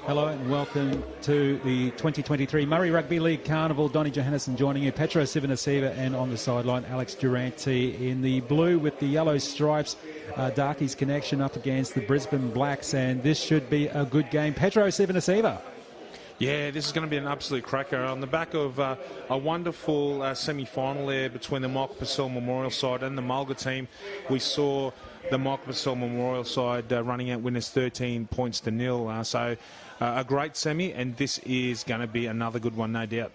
Hello and welcome to the 2023 Murray Rugby League Carnival. Donny Johannesson joining you, Petro Sivanaseva, and on the sideline, Alex Durante in the blue with the yellow stripes. Darkies connection up against the Brisbane Blacks, and this should be a good game. Petro Sivanaseva. Yeah, this is going to be an absolute cracker. On the back of a wonderful semi-final there between the Michael Purcell Memorial side and the Mulga team, we saw the Michael Purcell Memorial side running out winners 13 points to nil. So a great semi, and this is going to be another good one, no doubt.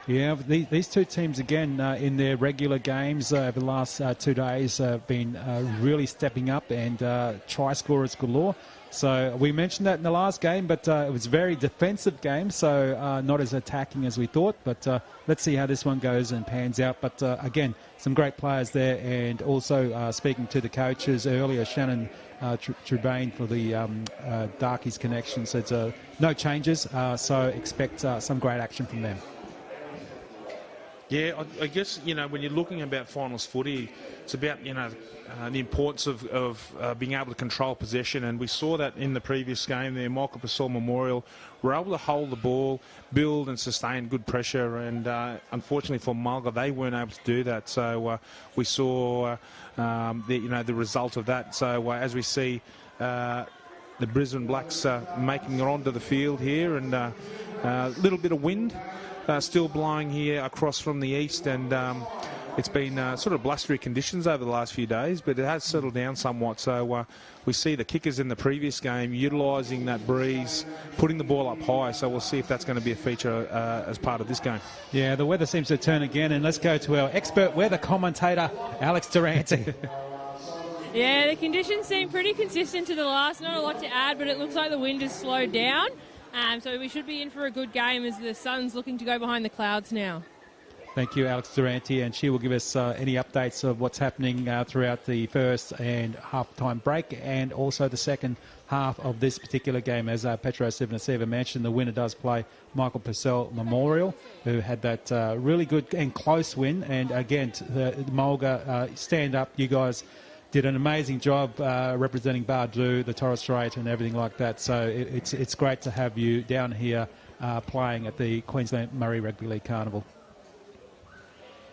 Yeah, these two teams, again, in their regular games over the last 2 days have been really stepping up and try scorers galore. So we mentioned that in the last game, but it was a very defensive game, so not as attacking as we thought. But let's see how this one goes and pans out. But again, some great players there, and also speaking to the coaches earlier, Shannon Trubane for the Darkies connection said no changes, so expect some great action from them. Yeah, I guess, when you're looking about finals footy, it's about, the importance of being able to control possession. And we saw that in the previous game there. Michael Purcell Memorial were able to hold the ball, build and sustain good pressure. And unfortunately for Mulga, they weren't able to do that. So we saw, the result of that. So as we see the Brisbane Blacks making it onto the field here, and a little bit of wind. Still blowing here across from the east, and it's been sort of blustery conditions over the last few days, but it has settled down somewhat. So we see the kickers in the previous game utilising that breeze, putting the ball up high. So we'll see if that's going to be a feature as part of this game. Yeah, the weather seems to turn again, and let's go to our expert weather commentator, Alex Durante. Yeah, the conditions seem pretty consistent to the last. Not a lot to add, but it looks like the wind has slowed down. So we should be in for a good game as the sun's looking to go behind the clouds now. Thank you, Alex Durante, and she will give us any updates of what's happening throughout the first and half-time break, and also the second half of this particular game. As Petro Sivanaseva mentioned, the winner does play Michael Purcell Memorial, who had that really good and close win. And again, the Mulga, stand up, you guys did an amazing job representing Bardu, the Torres Strait and everything like that. So it's great to have you down here playing at the Queensland Murray Rugby League Carnival.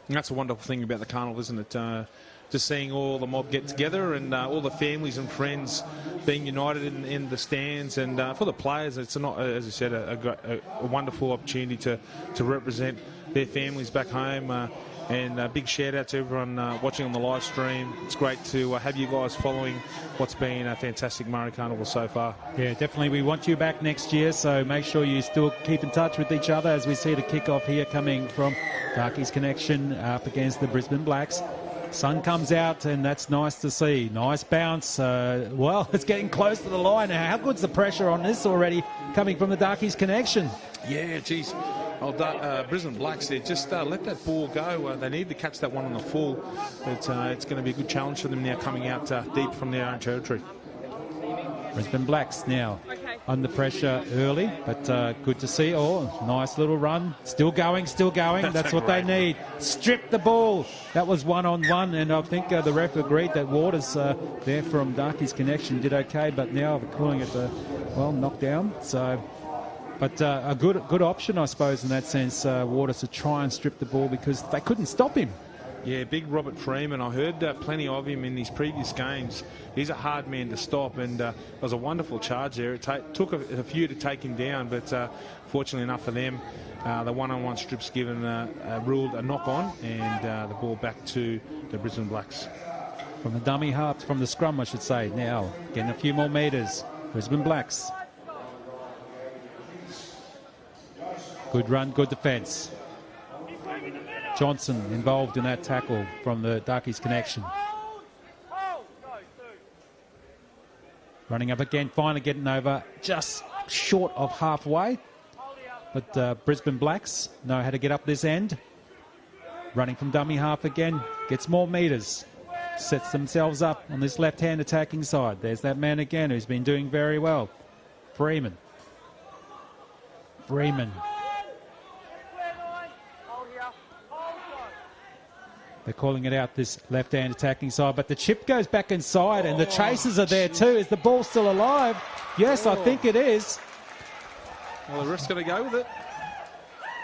And that's a wonderful thing about the carnival, isn't it? Just seeing all the mob get together and all the families and friends being united in the stands. And for the players, it's not, as I said, a wonderful opportunity to represent their families back home. And a big shout out to everyone watching on the live stream. It's great to have you guys following what's been a fantastic Murray Carnival so far. Yeah, definitely. We want you back next year, so make sure you still keep in touch with each other as we see the kick-off here coming from Darkies Connection up against the Brisbane Blacks. Sun comes out, and that's nice to see. Nice bounce. Well, it's getting close to the line now. How good's the pressure on this already coming from the Darkies Connection? Yeah, geez. Brisbane Blacks there, just let that ball go. They need to catch that one on the full. It's going to be a good challenge for them now, coming out deep from their own territory. Brisbane Blacks now under pressure early, but good to see. Oh, nice little run. Still going. That's what they need. Strip the ball. That was one-on-one, and I think the ref agreed that Waters there from Darkies Connection did okay, but now they're calling it knockdown. So, but a good option, I suppose, in that sense, Waters to try and strip the ball because they couldn't stop him. Yeah, big Robert Freeman. I heard plenty of him in these previous games. He's a hard man to stop, and it was a wonderful charge there. It took a few to take him down, but fortunately enough for them, the one-on-one strips given ruled a knock-on, and the ball back to the Brisbane Blacks. From the dummy half, from the scrum, I should say. Now, getting a few more metres. Brisbane Blacks. Good run, good defence. Johnson involved in that tackle from the Darkies Connection. Running up again, finally getting over just short of halfway. But Brisbane Blacks know how to get up this end. Running from dummy half again, gets more metres. Sets themselves up on this left-hand attacking side. There's that man again who's been doing very well. Freeman. They're calling it out, this left-hand attacking side, but the chip goes back inside, and the chasers are there too. Is the ball still alive? Yes, I think it is. Well, the ref's going to go with it.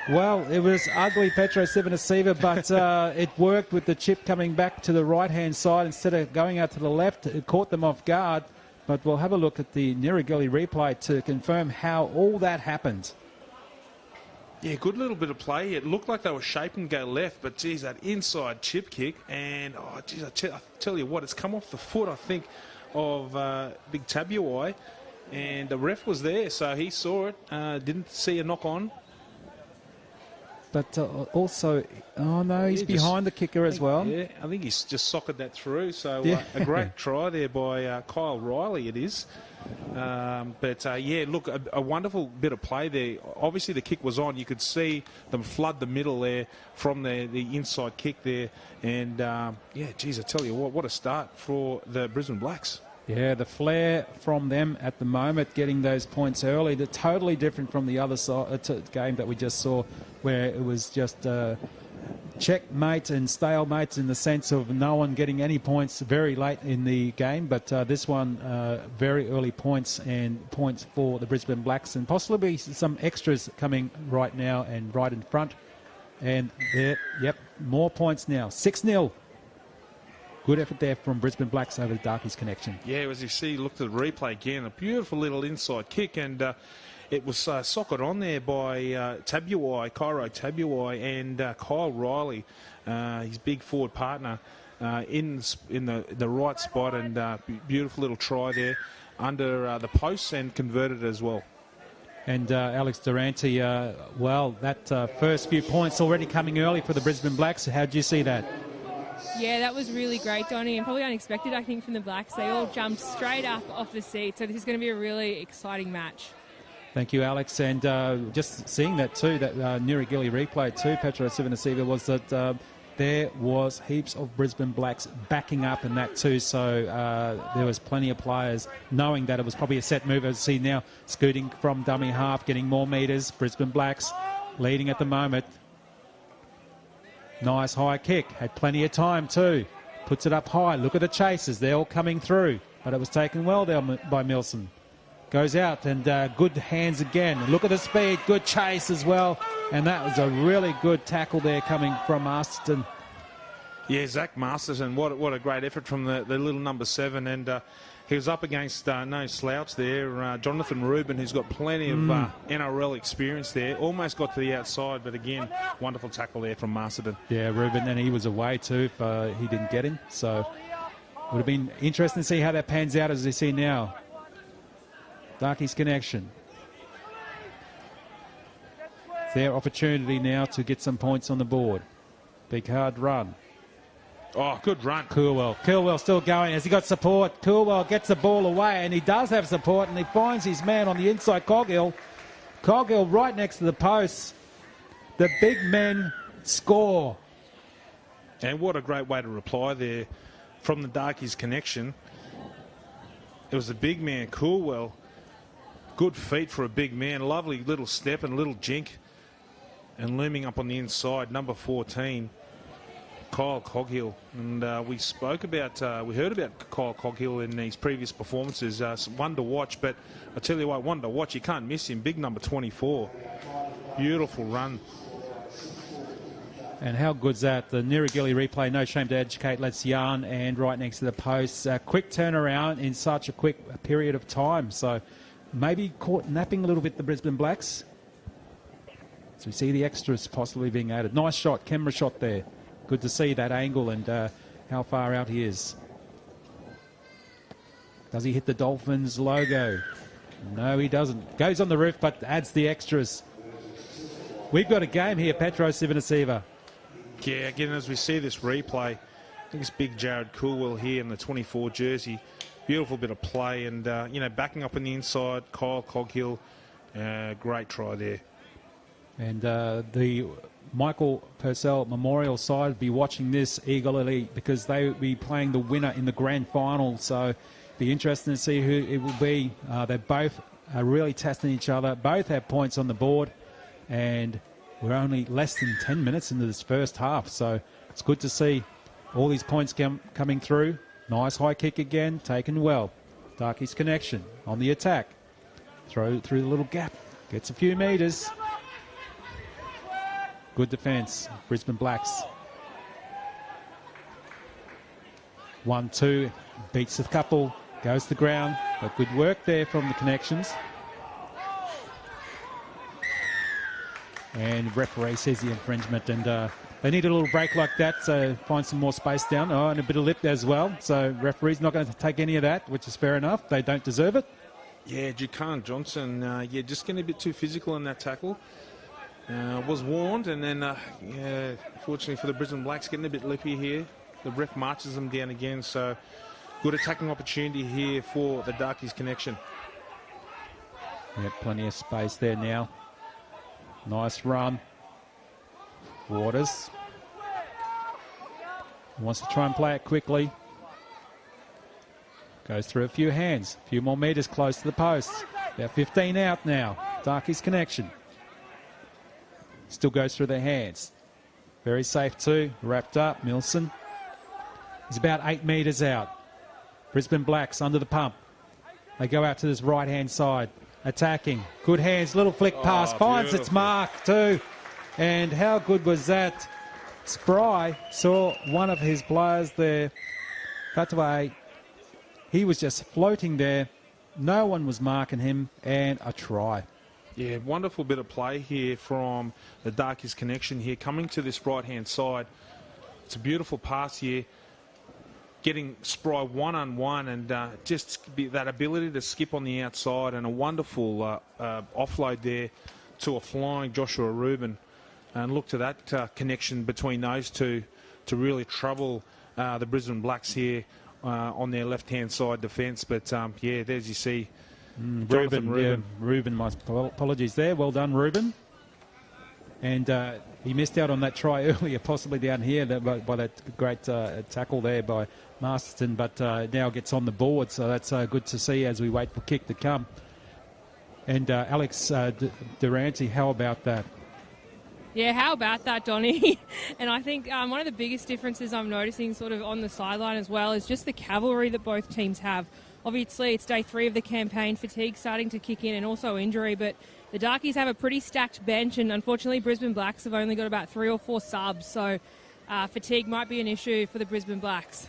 Well, it was ugly, Petro Civoniceva, but it worked with the chip coming back to the right-hand side instead of going out to the left. It caught them off guard. But we'll have a look at the Nirigili replay to confirm how all that happened. Yeah, good little bit of play. It looked like they were shaping to go left, but geez, that inside chip kick, and oh, geez, I tell you what, it's come off the foot, I think, of Big Tabuai, and the ref was there, so he saw it, didn't see a knock on. But also, oh no, he's behind the kicker as well. Yeah, I think he's just socketed that through. So Yeah. a great try there by Kyle Riley, it is. Yeah, look, a wonderful bit of play there. Obviously, the kick was on. You could see them flood the middle there from the inside kick there. And, yeah, geez, I tell you what a start for the Brisbane Blacks. Yeah, the flair from them at the moment, getting those points early. They're totally different from the other game that we just saw, where it was just checkmate and stalemates in the sense of no one getting any points very late in the game. But this one, very early points, and points for the Brisbane Blacks, and possibly some extras coming right now and right in front. And there, yep, more points now. 6-0. Good effort there from Brisbane Blacks over the Darkies connection. Yeah, as you see, look at the replay again. A beautiful little inside kick, and it was socket on there by Tabuai, Cairo Tabuai, and Kyle Riley, his big forward partner, in the right spot, and beautiful little try there under the posts, and converted as well. And Alex Durante, well, that first few points already coming early for the Brisbane Blacks. How did you see that? Yeah, that was really great, Donnie, and probably unexpected, I think, from the Blacks. They all jumped straight up off the seat, so this is going to be a really exciting match. Thank you, Alex. And just seeing that too, that Nirigili replay too, Petro Civoniceva, was that there was heaps of Brisbane Blacks backing up in that too. So there was plenty of players knowing that it was probably a set move. As you see now, scooting from dummy half, getting more metres. Brisbane Blacks leading at the moment. Nice high kick. Had plenty of time too. Puts it up high. Look at the chasers. They're all coming through. But it was taken well there by Milson. Goes out, and good hands again. Look at the speed. Good chase as well. And that was a really good tackle there coming from Masterton. Yeah, Zach Masterton, what a great effort from the little number 7. And he was up against no slouch there. Jonathan Rubin, who's got plenty of NRL experience there. Almost got to the outside, but again, wonderful tackle there from Masterton. Yeah, Rubin, and he was away too if he didn't get him. So would have been interesting to see how that pans out as you see now. Darkies connection. It's their opportunity now to get some points on the board. Big hard run. Oh, good run. Coolwell still going. Has he got support? Coolwell gets the ball away, and he does have support, and he finds his man on the inside, Coghill. Coghill right next to the post. The big men score. And what a great way to reply there from the Darkies connection. It was the big man, Coolwell. Good feet for a big man. Lovely little step and little jink. And looming up on the inside, number 14. Kyle Coghill, and we heard about Kyle Coghill in his previous performances. One to watch, but I tell you what, one to watch, you can't miss him. Big number 24, beautiful run. And how good's that? The Nirigili replay, no shame to educate. Let's yarn, and right next to the post, quick turnaround in such a quick period of time. So maybe caught napping a little bit the Brisbane Blacks. So we see the extras possibly being added. Nice shot, camera shot there. Good to see that angle and how far out he is. Does he hit the Dolphins logo? No, he doesn't. Goes on the roof, but adds the extras. We've got a game here, Petro Civoniceva. Yeah, again, as we see this replay, I think it's big Jared Coolwell here in the 24 jersey. Beautiful bit of play, and, backing up on the inside, Kyle Coghill. Great try there. And the Michael Purcell Memorial side will be watching this eagerly because they will be playing the winner in the grand final. So be interesting to see who it will be. They both are really testing each other. Both have points on the board, and we're only less than 10 minutes into this first half. So it's good to see all these points coming through. Nice high kick again, taken well. Darkies connection on the attack. Throw through the little gap. Gets a few metres. Good defence, Brisbane Blacks. 1-2, beats a couple, goes to the ground. But good work there from the connections. And referee says the infringement, and they need a little break like that, so find some more space down. Oh, and a bit of lip as well. So referee's not going to take any of that, which is fair enough. They don't deserve it. Yeah, Jukan Johnson, just getting a bit too physical in that tackle. Was warned, and then, fortunately for the Brisbane Blacks, getting a bit lippy here. The ref marches them down again, so good attacking opportunity here for the Darkies connection. Yeah, plenty of space there now. Nice run. Waters wants to try and play it quickly. Goes through a few hands. A few more metres close to the post. About 15 out now. Darkies connection. Still goes through their hands. Very safe too. Wrapped up. Milson. He's about 8 metres out. Brisbane Blacks under the pump. They go out to this right-hand side. Attacking. Good hands. Little flick pass. Finds its mark too. And how good was that? Spry saw one of his players there. Cut away. He was just floating there. No one was marking him. And a try. Yeah, wonderful bit of play here from the Darkies connection here. Coming to this right-hand side. It's a beautiful pass here. Getting Spry one-on-one, and just that ability to skip on the outside, and a wonderful offload there to a flying Joshua Rubin. And look to that connection between those two to really trouble the Brisbane Blacks here on their left-hand side defence. But, there's you see Rubin. Yeah, Rubin, my apologies there. Well done, Rubin. And he missed out on that try earlier, possibly down here by that great tackle there by Masterton, but now gets on the board, so that's good to see as we wait for kick to come. And Alex Durante, how about that? Yeah, how about that, Donny? And I think one of the biggest differences I'm noticing sort of on the sideline as well is just the cavalry that both teams have. Obviously, it's day 3 of the campaign, fatigue starting to kick in, and also injury, but the Darkies have a pretty stacked bench, and unfortunately Brisbane Blacks have only got about 3 or 4 subs, so fatigue might be an issue for the Brisbane Blacks.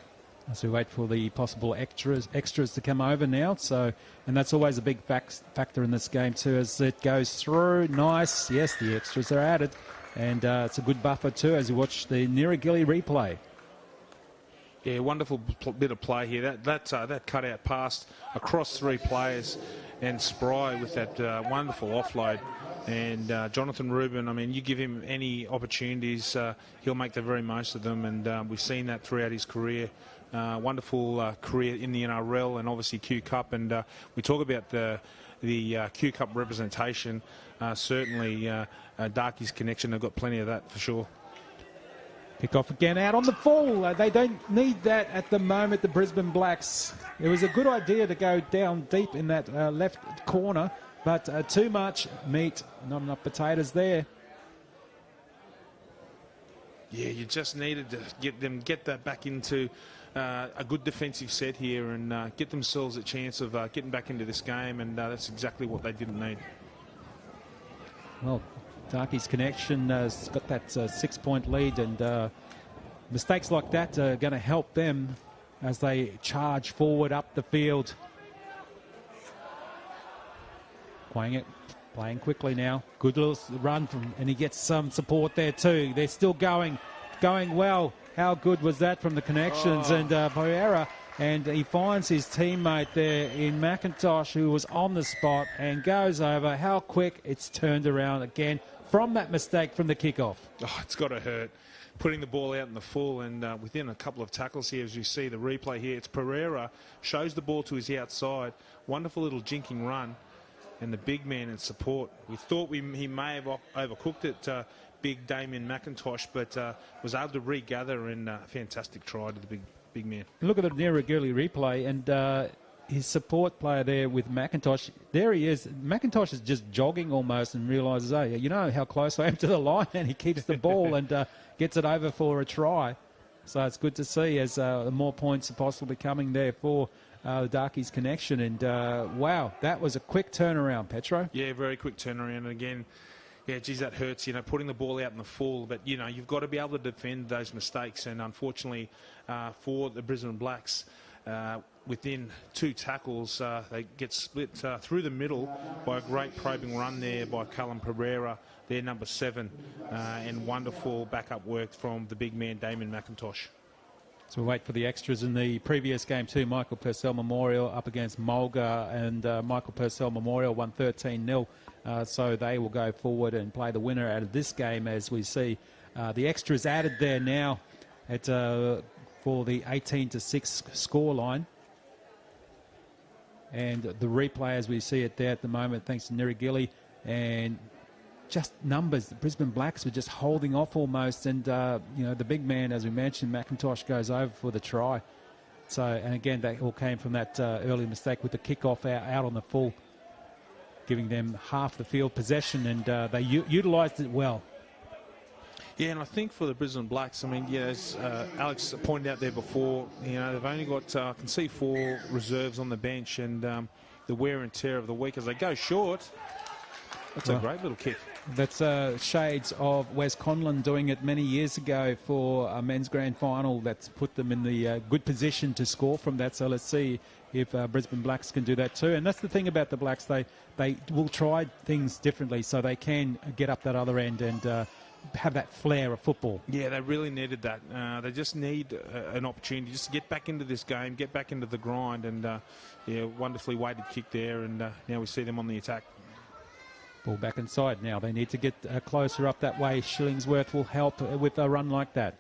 As we wait for the possible extras to come over now, and that's always a big factor in this game too, as it goes through. Nice, yes, the extras are added, and it's a good buffer too as you watch the Niragili replay. Yeah, wonderful bit of play here. That cutout pass across 3 players, and Spry with that wonderful offload. And Jonathan Rubin, I mean, you give him any opportunities, he'll make the very most of them. And we've seen that throughout his career. Wonderful career in the NRL and obviously Q Cup. And we talk about the Q Cup representation. Certainly, Darkies connection, they've got plenty of that for sure. Kick off again out on the full. They don't need that at the moment, the Brisbane Blacks. It was a good idea to go down deep in that left corner, but too much meat, not enough potatoes there. Yeah, you just needed to get that back into a good defensive set here and get themselves a chance of getting back into this game, and that's exactly what they didn't need. Well, Darkies connection has got that 6-point lead, and mistakes like that are going to help them as they charge forward up the field. Playing quickly now. Good little run and he gets some support there too. They're still going well. How good was that from the connections? And Pereira, and he finds his teammate there in McIntosh, who was on the spot, and goes over. How quick it's turned around again from that mistake from the kickoff. Oh, it's got to hurt. Putting the ball out in the full, and within a couple of tackles here, as you see the replay here, it's Pereira, shows the ball to his outside. Wonderful little jinking run, and the big man in support. We thought he may have overcooked it, big Damien McIntosh, but was able to regather, and fantastic try to the big man. Look at the Niragili replay, and his support player there with McIntosh, there he is. McIntosh is just jogging almost and realises, oh, you know how close I am to the line, and he keeps the ball and gets it over for a try. So it's good to see as more points are possibly coming there for the Darkies connection. And, wow, that was a quick turnaround, Petro. Yeah, very quick turnaround. And again, yeah, geez, that hurts, putting the ball out in the full. But, you've got to be able to defend those mistakes. And unfortunately, for the Brisbane Blacks, within 2 tackles, they get split through the middle by a great probing run there by Callum Pereira, their number 7, and wonderful backup work from the big man, Damien McIntosh. So we'll wait for the extras in the previous game too. Michael Purcell Memorial up against Mulga, and Michael Purcell Memorial won 13-0. So they will go forward and play the winner out of this game, as we see the extras added there now at for the 18-6 scoreline. And the replay, as we see it there at the moment, thanks to Nirigili, and just numbers. The Brisbane Blacks were just holding off almost, and the big man, as we mentioned, McIntosh, goes over for the try. So, and again, that all came from that early mistake with the kickoff out on the full, giving them half the field possession, and they utilised it well. Yeah, and I think for the Brisbane Blacks, as Alex pointed out there before, they've only got, I can see 4 reserves on the bench, and the wear and tear of the week as they go short. That's a great little kick. That's shades of Wes Conlon doing it many years ago for a men's grand final. That's put them in the good position to score from that. So let's see if Brisbane Blacks can do that too. And that's the thing about the Blacks. They will try things differently so they can get up that other end and have that flair of football. Yeah, they really needed that. They just need an opportunity just to get back into this game, get back into the grind. And, wonderfully weighted kick there. And now we see them on the attack. Ball back inside now. They need to get closer up that way. Shillingsworth will help with a run like that.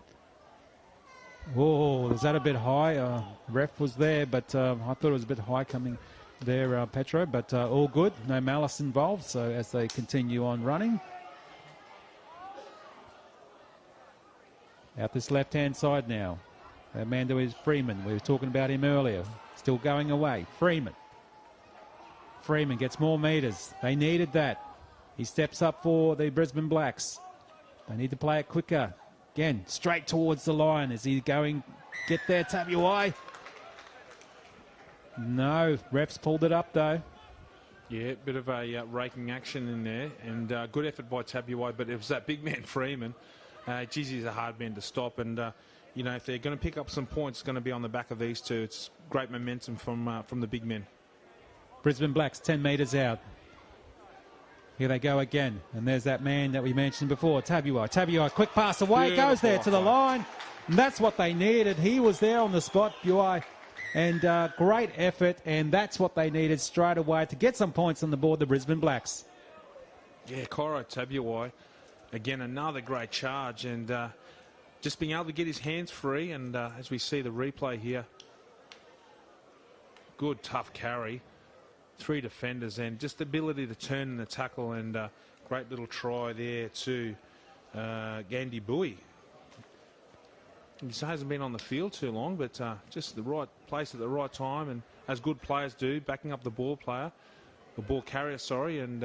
Oh, is that a bit high? Ref was there, but I thought it was a bit high coming there, Petro. But all good. No malice involved. So as they continue on running. Out this left-hand side now. Amanda is Freeman. We were talking about him earlier. Still going away. Freeman gets more metres. They needed that. He steps up for the Brisbane Blacks. They need to play it quicker. Again, straight towards the line. Is he going? Get there, Tabuai. No, refs pulled it up though. Yeah, bit of a raking action in there, and good effort by Tabuai, but it was that big man Freeman. Geez, he's a hard man to stop, and if they're going to pick up some points, it's going to be on the back of these two. It's great momentum from the big men. Brisbane Blacks 10 metres out. Here they go again. And there's that man that we mentioned before, Tabuai, quick pass away, goes there to the line. And that's what they needed. He was there on the spot, Buai. And great effort, and that's what they needed straight away to get some points on the board, the Brisbane Blacks. Yeah, Cairo Tabuai, again, another great charge. And just being able to get his hands free. And as we see the replay here, good, tough carry. 3 defenders, and just the ability to turn in the tackle, and great little try there to Gandhi Bui. He hasn't been on the field too long, but just the right place at the right time, and as good players do, backing up the ball carrier, and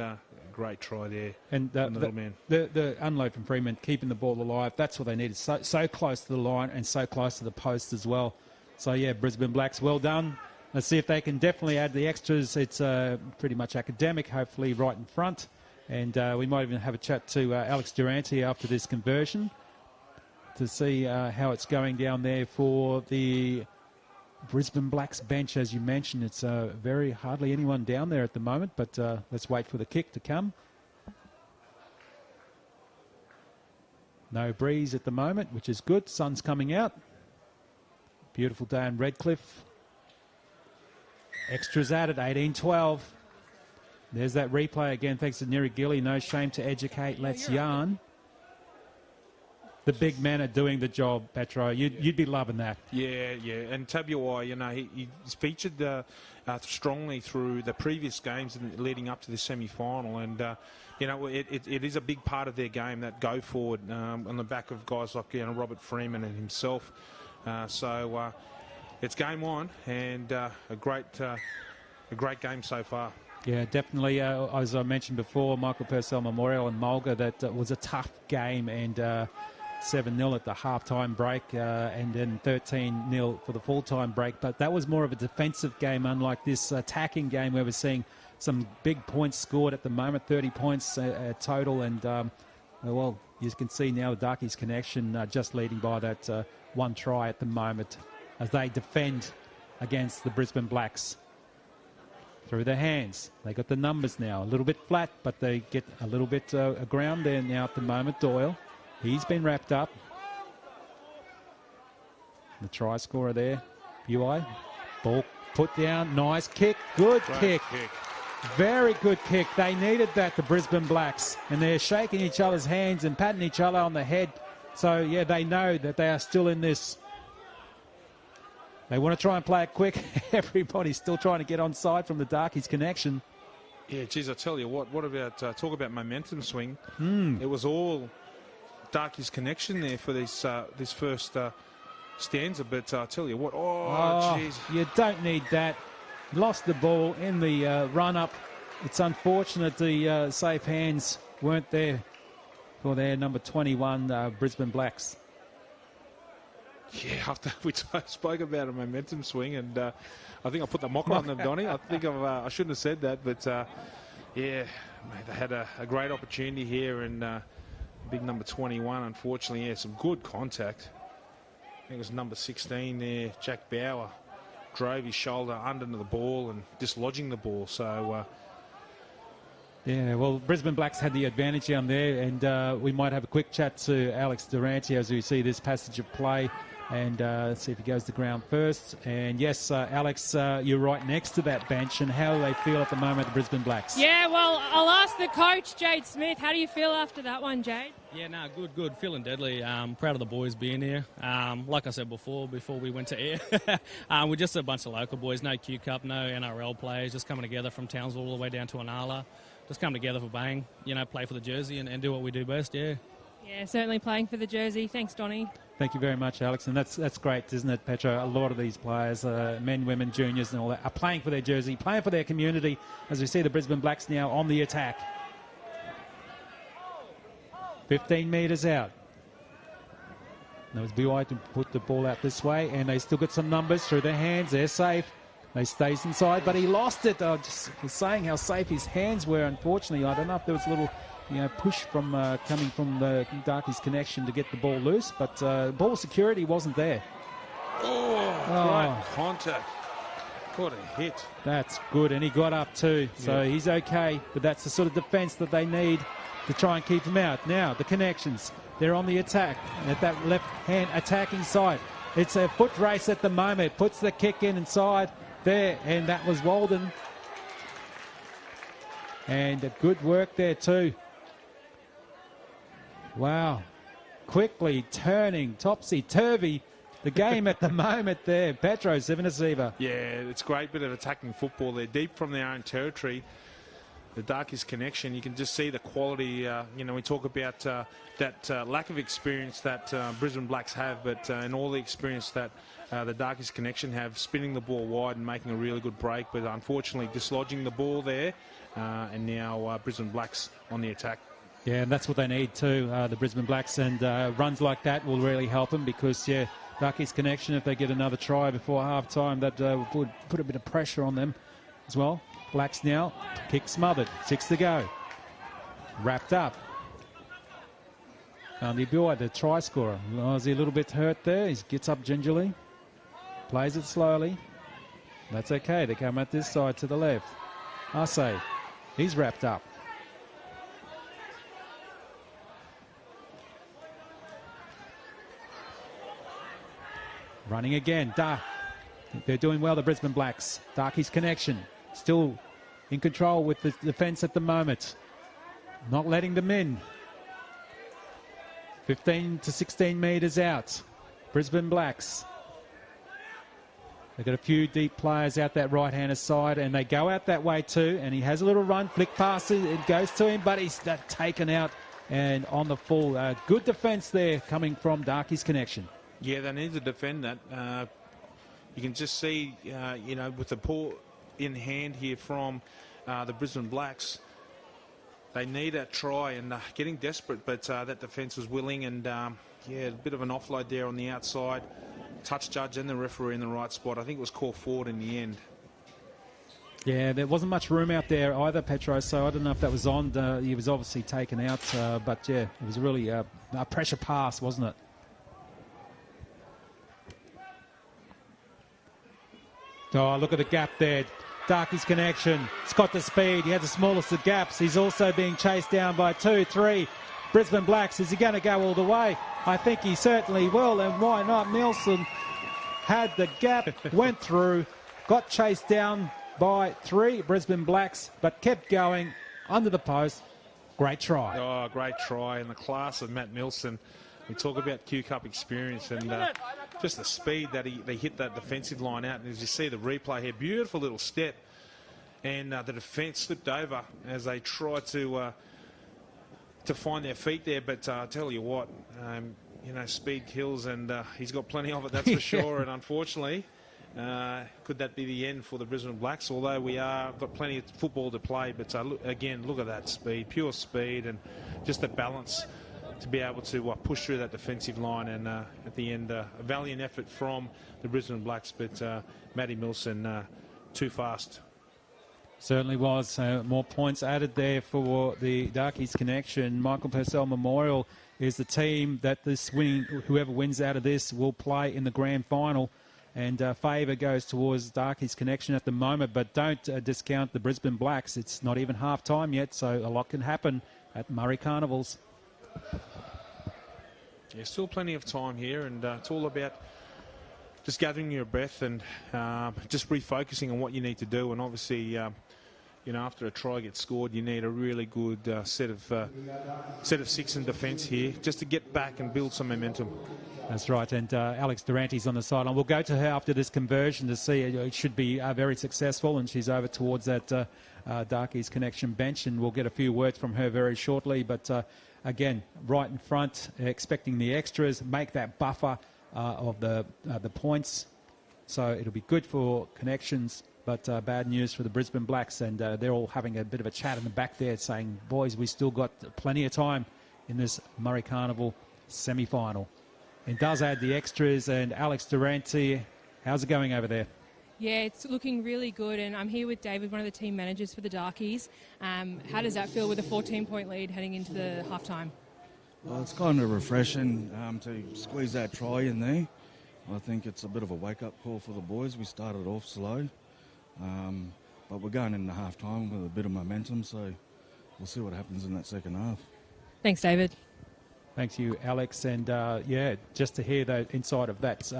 great try there. And the little man. The unload from Freeman, keeping the ball alive, that's what they needed. So close to the line and so close to the post as well. So yeah, Brisbane Blacks, well done. Let's see if they can definitely add the extras. It's pretty much academic, hopefully right in front. And we might even have a chat to Alex Durante after this conversion to see how it's going down there for the Brisbane Blacks bench. As you mentioned, it's very hardly anyone down there at the moment, but let's wait for the kick to come. No breeze at the moment, which is good. Sun's coming out. Beautiful day in Redcliffe. Extras added, 18-12. There's that replay again, thanks to Nirigili. No shame to educate, let's yarn. The big men are doing the job, Petro. You'd be loving that. Yeah. And Tabuai, he's featured strongly through the previous games leading up to the semi-final. And, it is a big part of their game, that go forward on the back of guys like Robert Freeman and himself. It's game on, and a great game so far. Yeah, definitely. As I mentioned before, Michael Purcell Memorial and Mulga, that was a tough game, and 7-0 at the half-time break and then 13-0 for the full-time break. But that was more of a defensive game, unlike this attacking game where we're seeing some big points scored at the moment, 30 points total. And, well, you can see now the Darkies connection just leading by that one try at the moment as they defend against the Brisbane Blacks. Through their hands. They got the numbers now. A little bit flat, but they get a little bit of ground there now at the moment. Doyle, he's been wrapped up. The try scorer there, UI. Ball put down. Nice kick. Good kick. Very good kick. They needed that, the Brisbane Blacks. And they're shaking each other's hands and patting each other on the head. So, yeah, they know that they are still in this. They want to try and play it quick. Everybody's still trying to get on side from the Darkies connection. Yeah, geez, I tell you what about, talk about momentum swing. It was all Darkies connection there for this first stanza, but I tell you what, geez. You don't need that. Lost the ball in the run-up. It's unfortunate the safe hands weren't there for their number 21 Brisbane Blacks. Yeah, after we spoke about a momentum swing, and I think I put the mocker on them, Donnie. I think I shouldn't have said that, but yeah, mate, they had a great opportunity here, and big number 21, unfortunately, yeah, some good contact. I think it was number 16 there, Jack Bauer, drove his shoulder under the ball and dislodging the ball, so... Yeah, well, Brisbane Blacks had the advantage down there, and we might have a quick chat to Alex Durante as we see this passage of play. And see if he goes to ground first. And yes, Alex, you're right next to that bench. And how do they feel at the moment, the Brisbane Blacks? Yeah, well, I'll ask the coach, Jade Smith. How do you feel after that one, Jade? Yeah, no, good. Feeling deadly. Proud of the boys being here. Like I said before we went to air, we're just a bunch of local boys. No Q Cup, no NRL players. Just coming together from Townsville all the way down to Inala. Just come together for bang, play for the jersey and do what we do best, yeah. Yeah, certainly playing for the jersey. Thanks, Donnie. Thank you very much, Alex. And that's great, isn't it, Petro? A lot of these players, men, women, juniors and all that, are playing for their jersey, playing for their community, as we see the Brisbane Blacks now on the attack. 15 metres out. That was BY to put the ball out this way, and they still got some numbers through their hands. They're safe. They stays inside, but he lost it. I just was saying how safe his hands were, unfortunately. I don't know if there was a little... push from coming from the Darkies connection to get the ball loose, but ball security wasn't there. Great contact. What a hit. That's good, and he got up too, so he's okay, but that's the sort of defence that they need to try and keep him out. Now, the connections, they're on the attack, at that left-hand attacking side. It's a foot race at the moment, puts the kick in inside there, and that was Walden. And good work there too. Wow. Quickly turning topsy-turvy the game at the moment there. Petro, 7-receiver. Yeah, it's a great bit of attacking football. They're deep from their own territory. The Darkies connection, you can just see the quality. We talk about that lack of experience that Brisbane Blacks have, but in all the experience that the Darkies connection have, spinning the ball wide and making a really good break, but unfortunately dislodging the ball there, and now Brisbane Blacks on the attack. Yeah, and that's what they need too, the Brisbane Blacks, and runs like that will really help them because, yeah, Darkies connection, if they get another try before half-time, that would put a bit of pressure on them as well. Blacks now, kick smothered, 6 to go. Wrapped up. Andy Buai, the try scorer. Is he a little bit hurt there? He gets up gingerly, plays it slowly. That's okay, they come at this side to the left. Arce, he's wrapped up. Running again. They're doing well, the Brisbane Blacks. Darkies connection. Still in control with the defence at the moment. Not letting them in. 15 to 16 metres out. Brisbane Blacks. They've got a few deep players out that right-hander side, and they go out that way too. And he has a little run, flick past it, it goes to him, but he's taken out and on the full. Good defence there coming from Darkies connection. Yeah, they need to defend that. You can just see, with the ball in hand here from the Brisbane Blacks, they need a try and getting desperate, but that defence was willing, and yeah, a bit of an offload there on the outside. Touch judge and the referee in the right spot. I think it was called forward in the end. Yeah, there wasn't much room out there either, Petro, so I don't know if that was on. He was obviously taken out, but yeah, it was really a pressure pass, wasn't it? Oh, look at the gap there. Darkies connection. It's got the speed. He has the smallest of gaps. He's also being chased down by 2, 3. Brisbane Blacks, is he going to go all the way? I think he certainly will, and why not? Nielsen had the gap, went through, got chased down by 3 Brisbane Blacks, but kept going under the post. Great try. Oh, great try, and the class of Matt Nielsen. We talk about Q Cup experience and just the speed that they hit that defensive line out. And as you see the replay here, beautiful little step. And the defence slipped over as they tried to find their feet there. But I tell you what, you know, speed kills, and he's got plenty of it, that's for sure. And unfortunately, could that be the end for the Brisbane Blacks? Although we got plenty of football to play. But again, look at that speed, pure speed, and just the balance to be able to push through that defensive line, and at the end a valiant effort from the Brisbane Blacks, but Matty Milson too fast. Certainly was. More points added there for the Darkies connection. Michael Purcell Memorial is the team that whoever wins out of this will play in the grand final, and favour goes towards Darkies connection at the moment, but don't discount the Brisbane Blacks. It's not even half time yet, so a lot can happen at Murray Carnivals. Yeah, still plenty of time here, and it's all about just gathering your breath and just refocusing on what you need to do. And obviously, you know, after a try gets scored, you need a really good set of 6 in defence here just to get back and build some momentum. That's right, and Alex Durante's on the sideline. We'll go to her after this conversion to see it should be very successful, and she's over towards that Darkies connection bench, and we'll get a few words from her very shortly. But again, right in front, expecting the extras, make that buffer of the points. So it'll be good for connections, but bad news for the Brisbane Blacks. And they're all having a bit of a chat in the back there saying, boys, we still got plenty of time in this Murray Carnival semi-final. It does add the extras, and Alex Durante, how's it going over there? Yeah, it's looking really good, and I'm here with David, one of the team managers for the Darkies. How does that feel with a 14-point lead heading into the halftime? Well, it's kind of refreshing to squeeze that try in there. I think it's a bit of a wake-up call for the boys. We started off slow, but we're going into half-time with a bit of momentum, so we'll see what happens in that second half. Thanks, David. Thanks you, Alex. And yeah, just to hear the inside of that,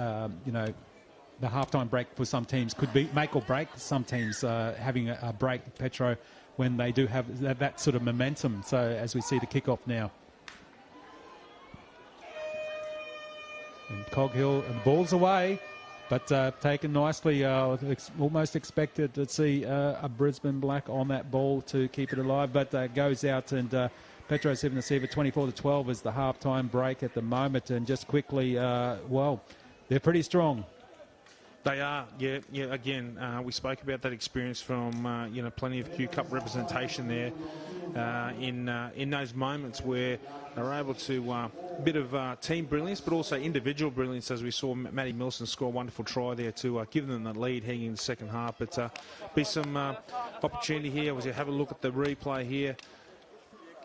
you know, the halftime break for some teams could be make or break. Some teams having a break, Petro, when they do have that sort of momentum. So as we see the kickoff now. And Coghill, and the ball's away, but taken nicely. Almost expected to see a Brisbane Black on that ball to keep it alive, but goes out, and Petro 7 receiver 24-12 is the halftime break at the moment. And just quickly, well, they're pretty strong. They are, yeah. Again, we spoke about that experience from, you know, plenty of Q Cup representation there in those moments where they're able to a bit of team brilliance, but also individual brilliance, as we saw Matty Milson score a wonderful try there to give them the lead heading in the second half. But be some opportunity here. As you have a look at the replay here,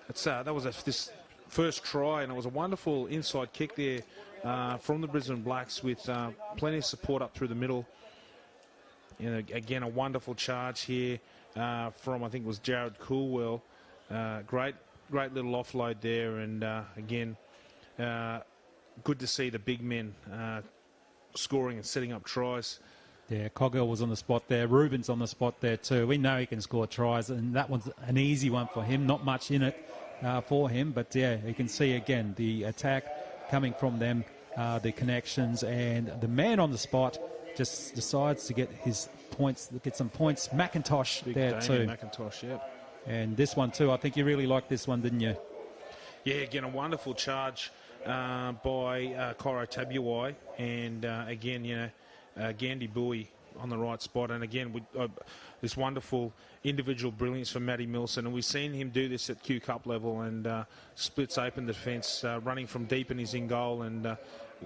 it's that was this first try, and it was a wonderful inside kick there from the Brisbane Blacks with plenty of support up through the middle. You know, again, a wonderful charge here from, I think it was Jared Coolwell. Great little offload there, and again, good to see the big men scoring and setting up tries. Yeah, Coghill was on the spot there. Ruben's on the spot there too. We know he can score tries, and that one's an easy one for him. Not much in it for him, but yeah, you can see again the attack coming from them, the connections, and the man on the spot just decides to get his points, get some points. McIntosh Big there too. McIntosh, yeah. And this one too, I think you really liked this one, didn't you? Yeah, again, a wonderful charge by Cairo Tabuai, and again, you know, Gandhi Bowie on the right spot. And again, this wonderful individual brilliance from Matty Milson, and we've seen him do this at Q Cup level, and splits open defence, running from deep in his in goal, and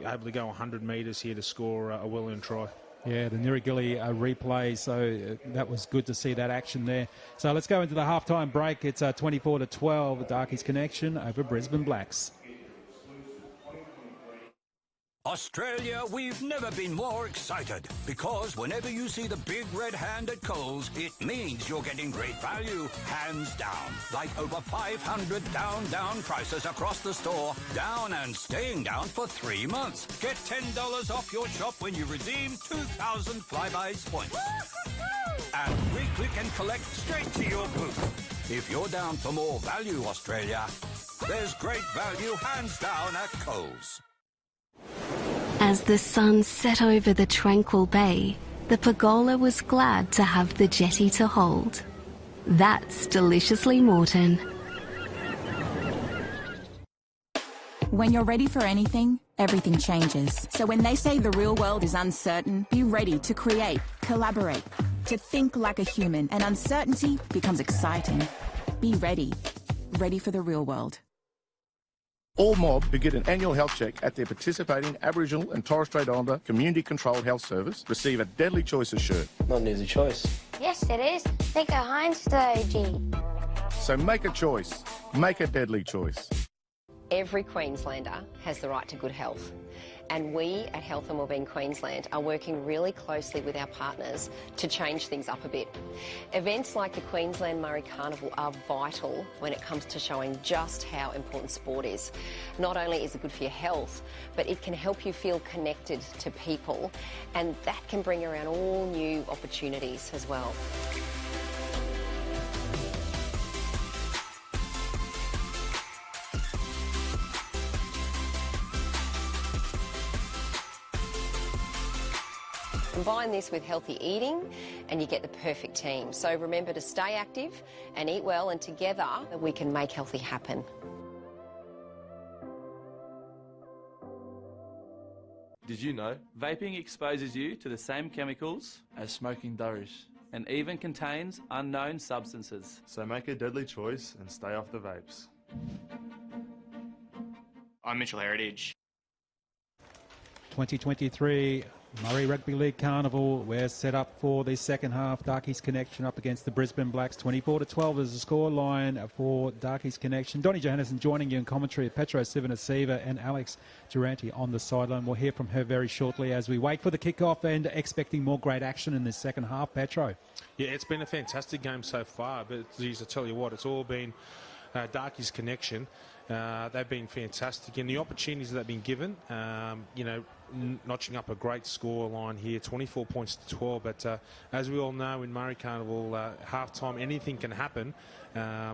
able to go 100 metres here to score a well-earned try. Yeah, the Nirigili replay, so that was good to see that action there. So let's go into the halftime break. It's 24-12, Darkies Connection over Brisbane Blacks. Australia, we've never been more excited because whenever you see the big red hand at Coles, it means you're getting great value, hands down. Like over 500 down prices across the store, down and staying down for 3 months. Get $10 off your shop when you redeem 2,000 Flybuys points. And we click and collect straight to your booth. If you're down for more value, Australia, there's great value hands down at Coles. As the sun set over the tranquil bay, the pergola was glad to have the jetty to hold. That's Deliciously Morton. When you're ready for anything, everything changes. So when they say the real world is uncertain, be ready to create, collaborate, to think like a human, and uncertainty becomes exciting. Be ready. Ready for the real world. All mob who get an annual health check at their participating Aboriginal and Torres Strait Islander community-controlled health service receive a Deadly Choices shirt. Not an easy choice. Yes, it is. Think a Heinz G. So make a choice. Make a deadly choice. Every Queenslander has the right to good health. And we at Health and Wellbeing Queensland are working really closely with our partners to change things up a bit. Events like the Queensland Murray Carnival are vital when it comes to showing just how important sport is. Not only is it good for your health, but it can help you feel connected to people, and that can bring around all new opportunities as well. Combine this with healthy eating and you get the perfect team. So remember to stay active and eat well, and together we can make healthy happen. Did you know vaping exposes you to the same chemicals as smoking durries and even contains unknown substances? So make a deadly choice and stay off the vapes. I'm Mitchell Heritage. 2023 Murray Rugby League Carnival. We're set up for the second half. Darkies Connection up against the Brisbane Blacks. 24-12 is the score line for Darkies Connection. Donnie Johannesson joining you in commentary. Petro Sivanasiva and Alex Durante on the sideline. We'll hear from her very shortly as we wait for the kickoff and expecting more great action in this second half. Petro. Yeah, it's been a fantastic game so far, but geez, I tell you what, it's all been Darkies Connection. They've been fantastic, and the opportunities that they've been given, notching up a great score line here, 24 points to 12. But as we all know, in Murray Carnival, half-time, anything can happen.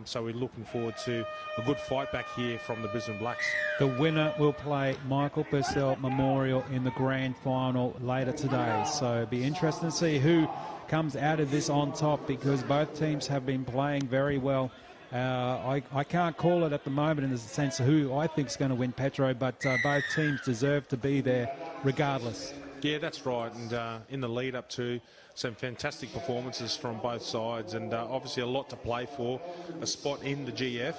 So we're looking forward to a good fight back here from the Brisbane Blacks. The winner will play Michael Purcell Memorial in the grand final later today. So it'll be interesting to see who comes out of this on top, because both teams have been playing very well. I can't call it at the moment in the sense of who I think is going to win, Petro, but both teams deserve to be there regardless. Yeah, that's right. And in the lead up to some fantastic performances from both sides, and obviously a lot to play for, a spot in the GF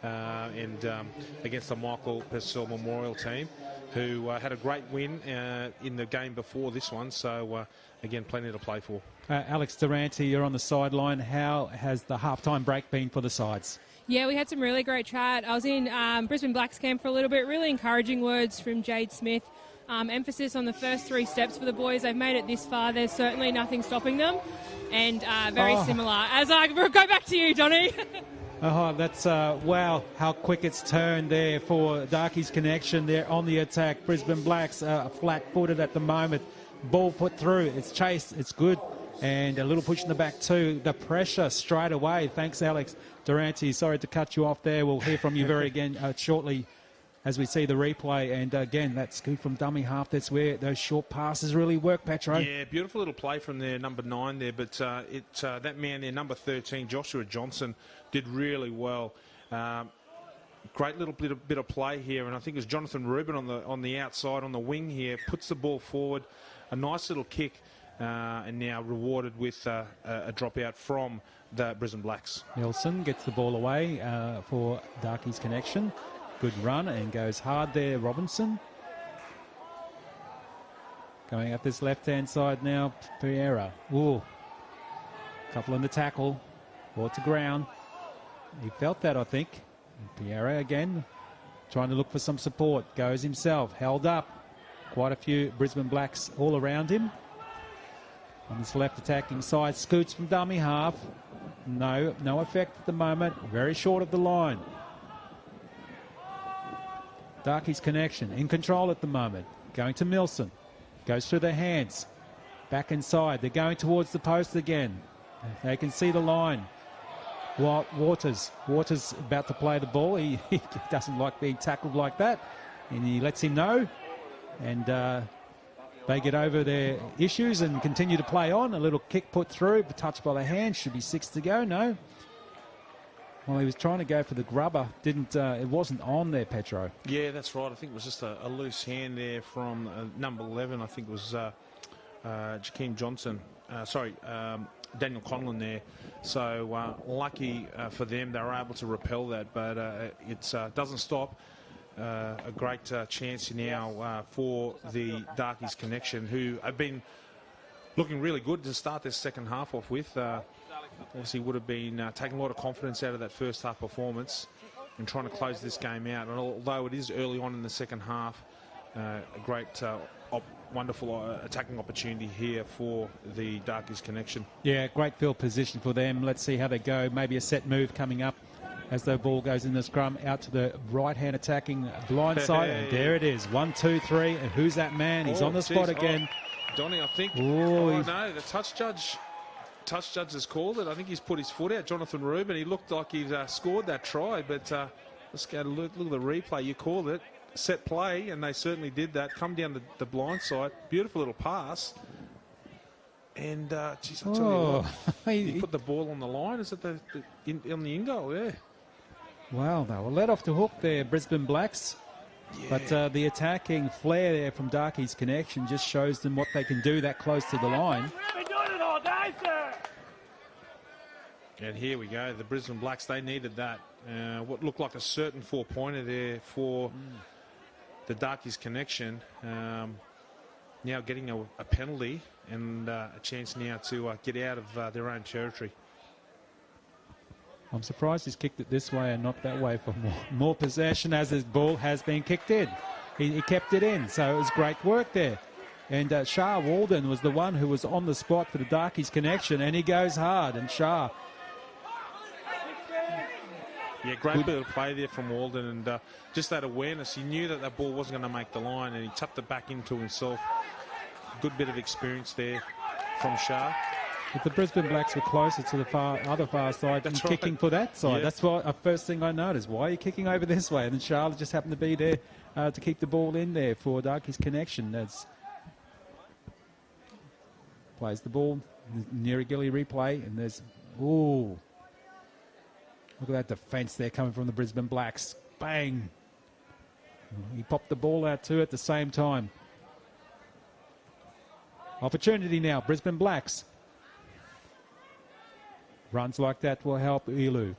and against the Michael Purcell Memorial team, who had a great win in the game before this one. So, again, plenty to play for. Alex Durante, you're on the sideline. How has the halftime break been for the sides? Yeah, we had some really great chat. I was in Brisbane Blacks camp for a little bit. Really encouraging words from Jade Smith. Emphasis on the first 3 steps for the boys. They've made it this far. There's certainly nothing stopping them. And very similar. As I go back to you, Donnie. That's, wow, how quick it's turned there for Darkies Connection. They're on the attack. Brisbane Blacks flat-footed at the moment. Ball put through. It's chased. It's good. And a little push in the back too. The pressure straight away. Thanks, Alex Durante. Sorry to cut you off there. We'll hear from you very again shortly as we see the replay. And again, that's good from dummy half. That's where those short passes really work, Petro. Yeah, beautiful little play from their number 9 there. But that man there, number 13, Joshua Johnson, did really well. Great little bit of play here. And I think it was Jonathan Rubin on the outside, on the wing here, puts the ball forward. A nice little kick. and now rewarded with a dropout from the Brisbane Blacks. Nielsen gets the ball away for Darkies connection. Good run and goes hard there, Robinson. Going up this left-hand side now, Pereira. Ooh, couple in the tackle, brought to ground. He felt that, I think. And Pereira again, trying to look for some support. Goes himself, held up. Quite a few Brisbane Blacks all around him. On this left attacking side, scoots from dummy half. No effect at the moment. Very short of the line. Darkies connection, in control at the moment. Going to Milson. Goes through their hands. Back inside. They're going towards the post again. They can see the line. Waters about to play the ball. He doesn't like being tackled like that. And he lets him know. And they get over their issues and continue to play on. A little kick put through, but touched by the hand. Should be 6 to go. No. Well, he was trying to go for the grubber. It wasn't on there, Petro. Yeah, that's right. I think it was just a loose hand there from number 11. I think it was Jakeem Johnson. Daniel Conlon there. So lucky for them, they were able to repel that, but it doesn't stop. A great chance now for the Darkies connection, who have been looking really good to start this second half off with. Obviously would have been taking a lot of confidence out of that first half performance and trying to close this game out. And although it is early on in the second half, a great, wonderful attacking opportunity here for the Darkies connection. Yeah, great field position for them. Let's see how they go. Maybe a set move coming up as the ball goes in the scrum out to the right-hand attacking blind side. And there it is. 1, 2, 3. And who's that man? He's on the spot again. Donny, I think. No, the touch judge has called it. I think he's put his foot out. Jonathan Rubin. He looked like he'd scored that try, but let's go look at the replay. You called it. Set play, and they certainly did that. Come down the blind side. Beautiful little pass. And, geez, I'll tell you what. He put the ball on the line. Is it on the in-goal? Yeah. Wow, they were let off the hook there, Brisbane Blacks. Yeah. But the attacking flair there from Darkies connection just shows them what they can do that close to the line. We've been doing it all day, sir. And here we go. The Brisbane Blacks, they needed that. What looked like a certain 4-pointer there for the Darkies connection. Now getting a penalty and a chance now to get out of their own territory. I'm surprised he's kicked it this way and not that way for more possession, as his ball has been kicked in. He kept it in, so it was great work there. And Shah Walden was the one who was on the spot for the Darkies connection, and he goes hard. And Shah. Yeah, great bit of play there from Walden, and just that awareness. He knew that ball wasn't going to make the line, and he tucked it back into himself. Good bit of experience there from Shah. If the Brisbane Blacks were closer to the other far side and kicking for that side, yeah. That's what first thing I noticed. Why are you kicking over this way? And then Charlotte just happened to be there to keep the ball in there for Darkies connection. That's plays the ball, near a Gilly replay, and there's look at that defence there coming from the Brisbane Blacks. Bang! He popped the ball out too at the same time. Opportunity now, Brisbane Blacks. Runs like that will help Ilu.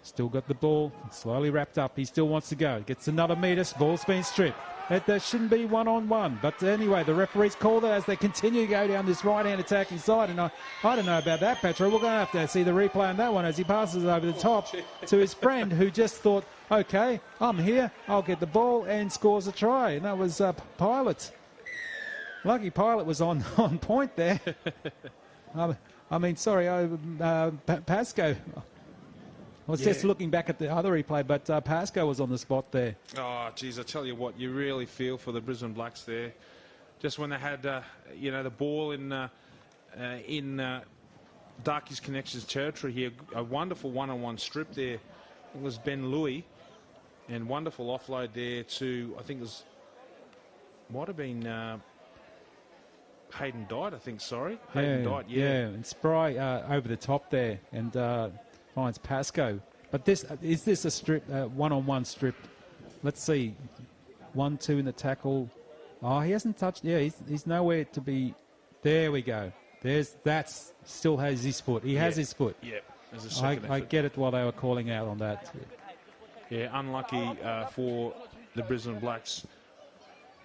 Still got the ball, slowly wrapped up. He still wants to go. Gets another metre, ball's been stripped. There shouldn't be one-on-one. But anyway, the referee's called it as they continue to go down this right-hand attacking side. And I don't know about that, Petro. We're going to have to see the replay on that one as he passes over the top to his friend who just thought, okay, I'm here, I'll get the ball, and scores a try. And that was Pilot. Lucky Pilot was on point there. Pascoe. I was just looking back at the other replay, but Pascoe was on the spot there. Oh, geez, I tell you what, you really feel for the Brisbane Blacks there. Just when they had, the ball in Darkies Connections territory here, a wonderful one-on-one strip there. It was Ben Louis, and wonderful offload there to, I think it was, might have been Hayden Dyte, I think, sorry. Hayden Dyte, yeah. And Spry over the top there, and finds Pascoe. But is this a strip, one-on-one strip? Let's see. 1-2 in the tackle. Oh, he hasn't touched. Yeah, he's nowhere to be There we go. That's still has his foot. He has his foot. Yeah. There's a second I effort. get it while they were calling out on that. Yeah, unlucky for the Brisbane Blacks.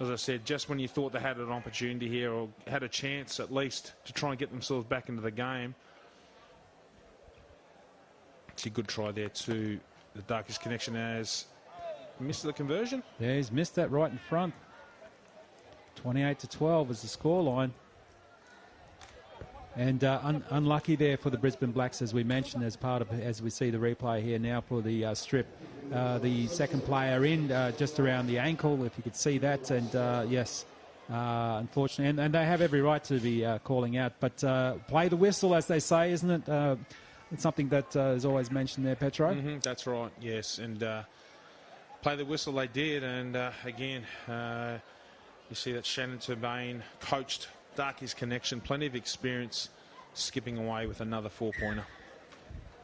As I said, just when you thought they had an opportunity here or had a chance at least to try and get themselves back into the game. It's a good try there to the Darkies connection as missed the conversion. Yeah, he's missed that right in front. 28-12 is the scoreline. And unlucky there for the Brisbane Blacks, as we mentioned, as we see the replay here now for the strip. The second player in just around the ankle, if you could see that. And yes, unfortunately, and they have every right to be calling out. But play the whistle, as they say, isn't it? It's something that is always mentioned there, Petro. That's right, yes. And play the whistle they did. And again, you see that Shannon Turbain coached Darkies connection, plenty of experience, skipping away with another 4-pointer.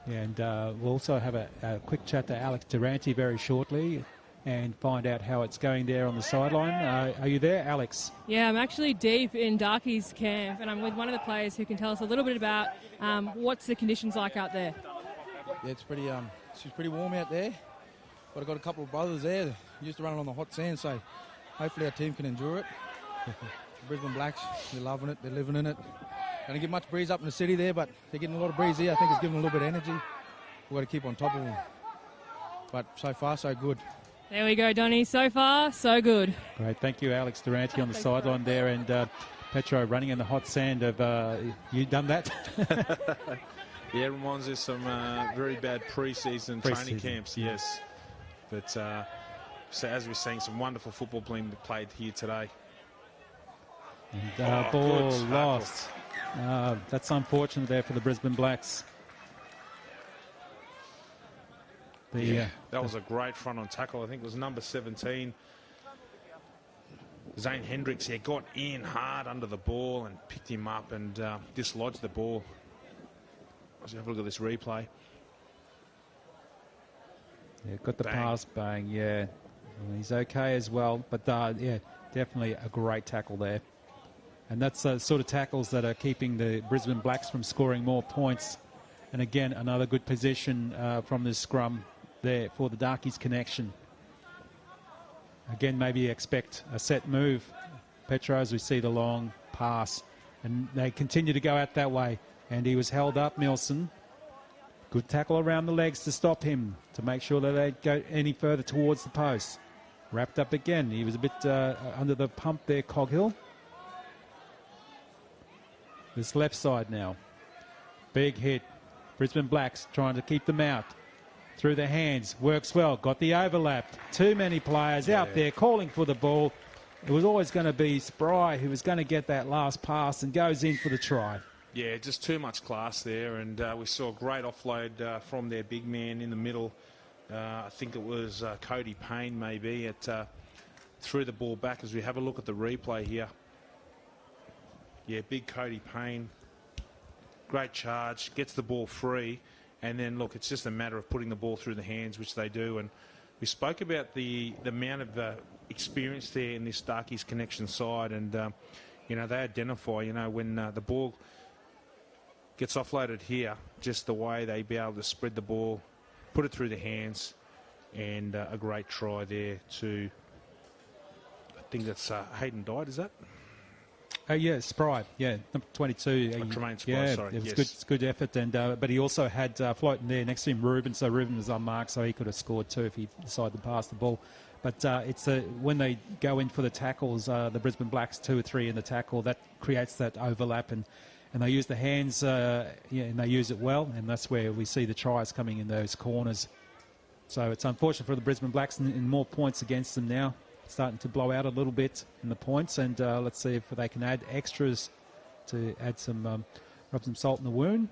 Yeah, and we'll also have a quick chat to Alex Durante very shortly and find out how it's going there on the sideline. Are you there, Alex? Yeah, I'm actually deep in Darkies camp, and I'm with one of the players who can tell us a little bit about what's the conditions like out there. Yeah, it's pretty warm out there, but I've got a couple of brothers there that used to run it on the hot sand, so hopefully our team can endure it. Brisbane Blacks, they're loving it, they're living in it. They don't get much breeze up in the city there, but they're getting a lot of breeze here. I think it's giving them a little bit of energy. We've got to keep on top of them. But so far, so good. There we go, Donny. So far, so good. Great. Thank you, Alex Durante, on the sideline there. And Petro running in the hot sand. You done that? Yeah, it reminds us of some very bad pre-season training camps, yes. But so as we're seeing, some wonderful football being played here today. And ball lost. That's unfortunate there for the Brisbane Blacks. That was a great front-on tackle. I think it was number 17. Zane Hendricks got in hard under the ball and picked him up and dislodged the ball. Let's have a look at this replay. Yeah, got the pass bang, yeah. He's okay as well, but yeah, definitely a great tackle there. And that's the sort of tackles that are keeping the Brisbane Blacks from scoring more points. And again, another good position from the scrum there for the Darkies connection. Again, maybe expect a set move. Petro, as we see the long pass. And they continue to go out that way. And he was held up, Milson. Good tackle around the legs to stop him, to make sure that they go any further towards the post. Wrapped up again. He was a bit under the pump there, Coghill. This left side now. Big hit. Brisbane Blacks trying to keep them out. Through the hands. Works well. Got the overlap. Too many players out there calling for the ball. It was always going to be Spry who was going to get that last pass and goes in for the try. Yeah, just too much class there. And we saw a great offload from their big man in the middle. I think it was Cody Payne maybe. Threw the ball back as we have a look at the replay here. Yeah, big Cody Payne. Great charge, gets the ball free. And then, look, it's just a matter of putting the ball through the hands, which they do. And we spoke about the amount of experience there in this Darkies connection side. And, you know, they identify, you know, when the ball gets offloaded here, just the way they be able to spread the ball, put it through the hands. And a great try there to, I think that's Hayden Dyed, is that? Yeah, Spry. Yeah, number 22. Tremaine Spry, yeah, sorry. It was yes. good. It's good effort, and but he also had floating there next to him Ruben. So Ruben was unmarked, so he could have scored too if he decided to pass the ball. But it's when they go in for the tackles, the Brisbane Blacks 2 or 3 in the tackle, that creates that overlap, and they use the hands, and they use it well, and that's where we see the tries coming in those corners. So it's unfortunate for the Brisbane Blacks, and more points against them now. Starting to blow out a little bit in the points, and let's see if they can add extras to add some, rub some salt in the wound.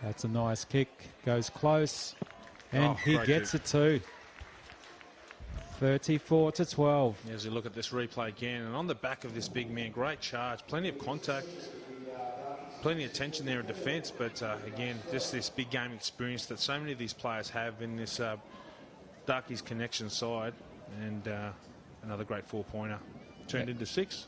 That's a nice kick, goes close, and he gets it too. 34-12. As you look at this replay again, and on the back of this big man, great charge, plenty of contact. Plenty of tension there in defence, but again, just this big game experience that so many of these players have in this Darkies connection side. And another great 4-pointer. Turned into 6.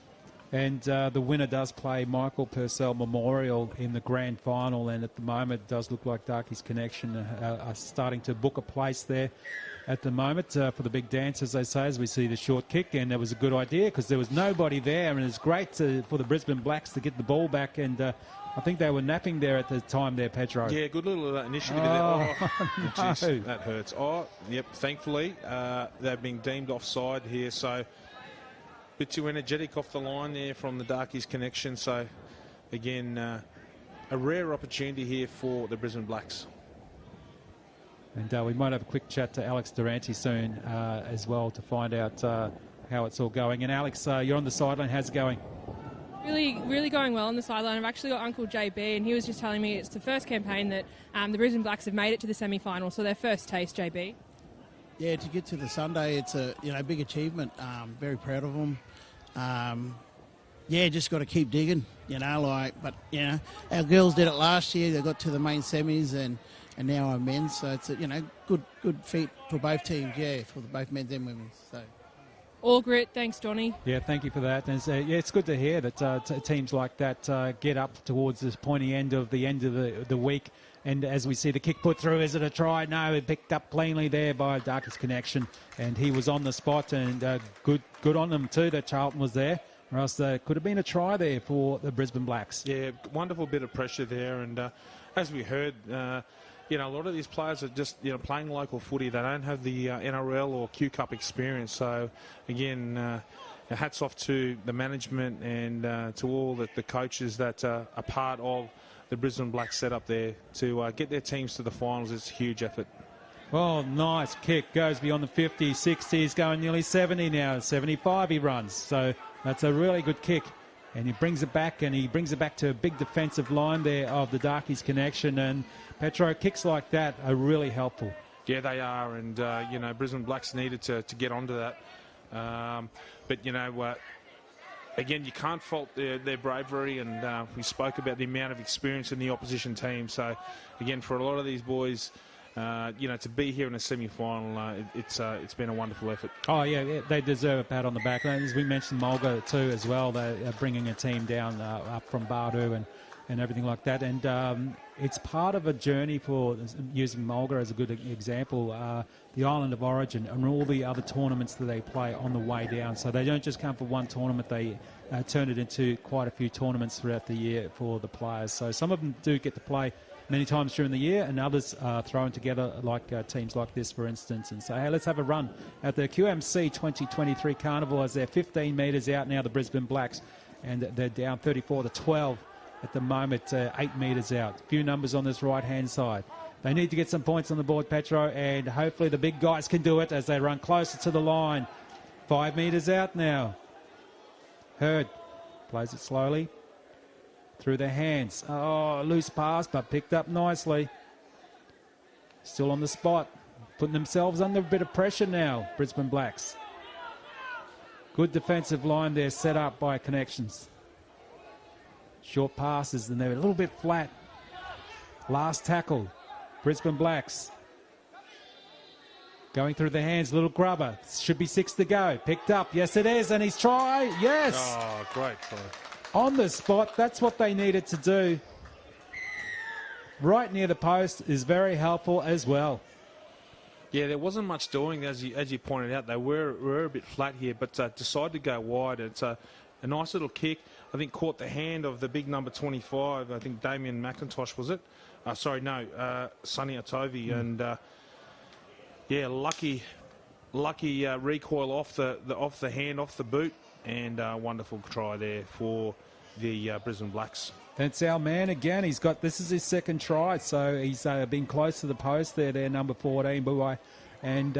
And the winner does play Michael Purcell Memorial in the grand final, and at the moment it does look like Darkies Connection are starting to book a place there at the moment for the big dance, as they say, as we see the short kick. And it was a good idea because there was nobody there, and it's great for the Brisbane Blacks to get the ball back. And I think they were napping there at the time there, Pedro. Yeah, good little initiative there. Oh, geez, that hurts. Oh, yep, thankfully they've been deemed offside here, so bit too energetic off the line there from the Darkies Connection. So, again, a rare opportunity here for the Brisbane Blacks. And we might have a quick chat to Alex Durante soon as well to find out how it's all going. And Alex, you're on the sideline. How's it going? Really going well on the sideline. I've actually got Uncle JB, and he was just telling me it's the first campaign that the Brisbane Blacks have made it to the semi-final, so their first taste, JB. Yeah, to get to the Sunday, it's a big achievement. Very proud of them. Yeah, just got to keep digging, but our girls did it last year. They got to the main semis and now our men's. So it's a good feat for both teams. Yeah, for both men's and women's. So. All grit. Thanks, Donny. Yeah, thank you for that. And it's good to hear that teams like that get up towards this pointy end of the week. And as we see the kick put through, is it a try? No, it picked up cleanly there by Darkies Connection. And he was on the spot, and good on them too that Charlton was there. Or else there could have been a try there for the Brisbane Blacks. Yeah, wonderful bit of pressure there. And as we heard, a lot of these players are just playing local footy. They don't have the NRL or Q Cup experience. So, again, hats off to the management and to all the coaches that are part of the Brisbane Blacks set up there to get their teams to the finals. It's a huge effort. Oh, nice kick. Goes beyond the 50, 60. He's going nearly 70 now. 75 he runs. So that's a really good kick. And he brings it back, and he brings it back to a big defensive line there of the Darkies Connection. And Petro, kicks like that are really helpful. Yeah, they are. And, Brisbane Blacks needed to get onto that. But, again, you can't fault their bravery, and we spoke about the amount of experience in the opposition team. So, again, for a lot of these boys, to be here in a semi-final, it's been a wonderful effort. Oh, yeah, they deserve a pat on the back. As we mentioned, Mulga too as well. They're bringing a team down up from Bardu and everything like that. And it's part of a journey for using Mulga as a good example. The Island of Origin and all the other tournaments that they play on the way down. So they don't just come for one tournament. They turn it into quite a few tournaments throughout the year for the players. So some of them do get to play many times during the year, and others are thrown together like teams like this, for instance, and say, hey, let's have a run at the QMC 2023 Carnival as they're 15 metres out now, the Brisbane Blacks, and they're down 34-12 at the moment, 8 metres out. A few numbers on this right-hand side. They need to get some points on the board, Petro, and hopefully the big guys can do it as they run closer to the line. 5 metres out now. Hurd plays it slowly through their hands. Oh, loose pass, but picked up nicely. Still on the spot, putting themselves under a bit of pressure now, Brisbane Blacks. Good defensive line there set up by Connections. Short passes, and they're a little bit flat. Last tackle, Brisbane Blacks. Going through the hands, little grubber. Should be 6 to go. Picked up. Yes, it is. And he's try. Yes. Oh, great try. On the spot. That's what they needed to do. Right near the post is very helpful as well. Yeah, there wasn't much doing, as you pointed out. They were a bit flat here, but decided to go wide. It's a nice little kick. I think caught the hand of the big number 25. I think Damien McIntosh, was it? Sonny Atovi. And, lucky recoil off the hand, off the boot. And wonderful try there for the Brisbane Blacks. That's our man again. This is his second try, so he's been close to the post there, number 14, Buai, and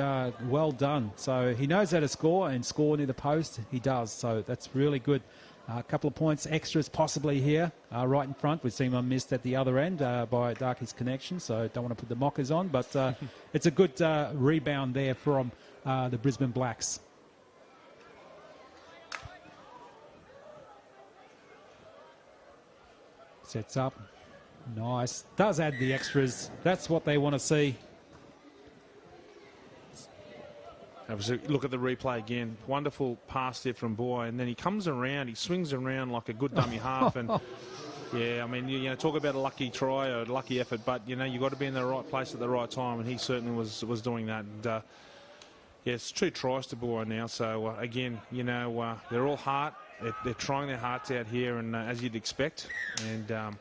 well done. So he knows how to score, and score near the post, he does. So that's really good. A couple of points extras possibly here, right in front. We've seen one missed at the other end by Darkies Connection, so don't want to put the mockers on, but it's a good rebound there from the Brisbane Blacks. Sets up. Nice. Does add the extras. That's what they want to see. Look at the replay again. Wonderful pass there from Boy, and then he comes around, he swings around like a good dummy half, and yeah, I mean, you know, talk about a lucky try or a lucky effort, but you know, you got to be in the right place at the right time, and he certainly was doing that. And yeah, it's 2 tries to Boy now. So again, you know, they're all heart. They're trying their hearts out here, and as you'd expect, and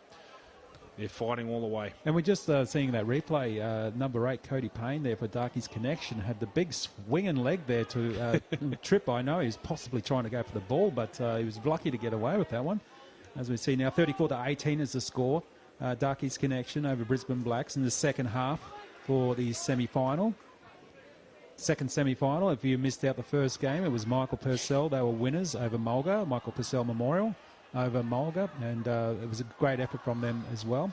they're fighting all the way. And we're just seeing that replay. Number 8, Cody Payne there for Darkies Connection, had the big swinging leg there to trip. I know he was possibly trying to go for the ball, but he was lucky to get away with that one. As we see now, 34-18 is the score. Darkies Connection over Brisbane Blacks in the second half for the semi-final. Second semi-final, if you missed out the first game, it was Michael Purcell. They were winners over Mulga, Michael Purcell Memorial over Mulga, and it was a great effort from them as well.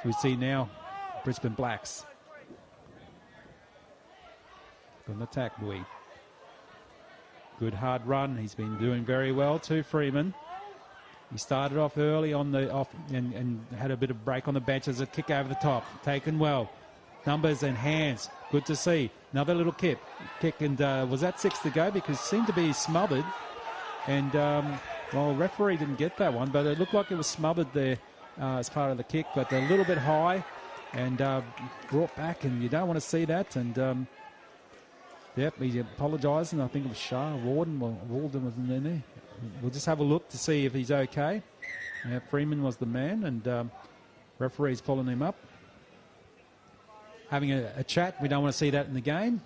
So we see now Brisbane Blacks. Good attack, Louis. Good hard run. He's been doing very well too, Freeman. He started off early on the off and had a bit of break on the bench as a kick over the top. Taken well. Numbers and hands. Good to see. Another little kick, and was that 6 to go? Because it seemed to be smothered. And, well, referee didn't get that one, but it looked like it was smothered there as part of the kick, but a little bit high and brought back, and you don't want to see that. And, yep, he apologised, and I think it was Shah Walden was in there. We'll just have a look to see if he's okay. Yeah, Freeman was the man, and referee's pulling him up. Having a chat. We don't want to see that in the game.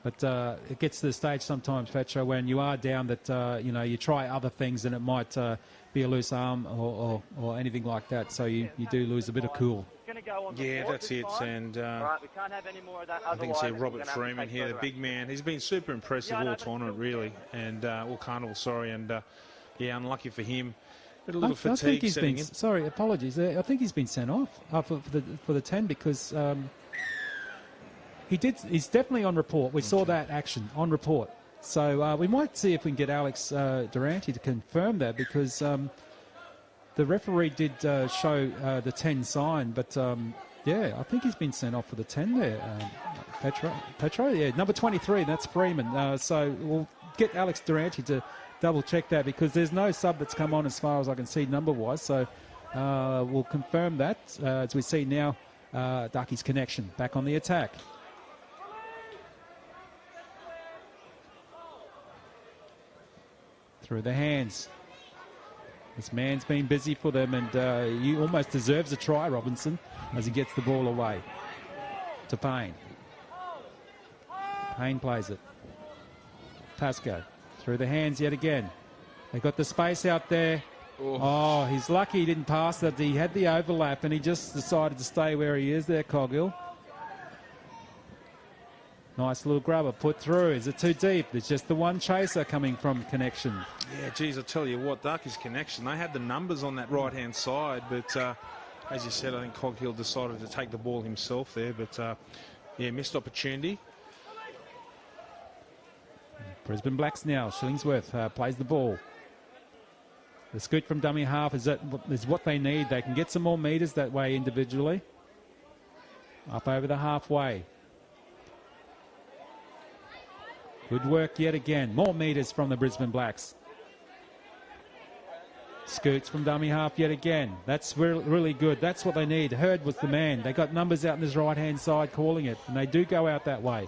But it gets to the stage sometimes, Petro, when you are down that, you know, you try other things and it might be a loose arm or anything like that. So you do lose a bit of cool. Yeah, that's it. And we can't have any more of that. I think it's Robert Freeman here, the big man. He's been super impressive all tournament, really, and all carnival, sorry. And yeah, unlucky for him. A little fatigue. I think he's setting been. in. Sorry, apologies. I think he's been sent off for the 10 because he's definitely on report. We saw that action on report. So we might see if we can get Alex Durante to confirm that, because the referee did show the 10 sign, but yeah, I think he's been sent off for the 10 there. Petro, yeah, number 23, that's Freeman. So we'll get Alex Durante to double check that, because there's no sub that's come on as far as I can see number-wise. So we'll confirm that as we see now Darkies Connection back on the attack. Through the hands. This man's been busy for them, and he almost deserves a try, Robinson, as he gets the ball away to Payne. Payne plays it. Pascoe through the hands yet again. They got the space out there. Oh, he's lucky he didn't pass that. He had the overlap, and he just decided to stay where he is there, Coghill. Nice little grubber put through. Is it too deep? There's just the one chaser coming from Connection. Yeah, geez, I tell you what, Darkies Connection, they had the numbers on that right-hand side, but as you said, I think Coghill decided to take the ball himself there, but yeah, missed opportunity. Brisbane Blacks now. Shillingsworth plays the ball. The scoot from dummy half is what they need. They can get some more metres that way individually. Up over the halfway. Good work yet again. More metres from the Brisbane Blacks. Scoots from dummy half yet again. That's really good. That's what they need. Hurd was the man. They got numbers out on his right-hand side calling it, and they do go out that way.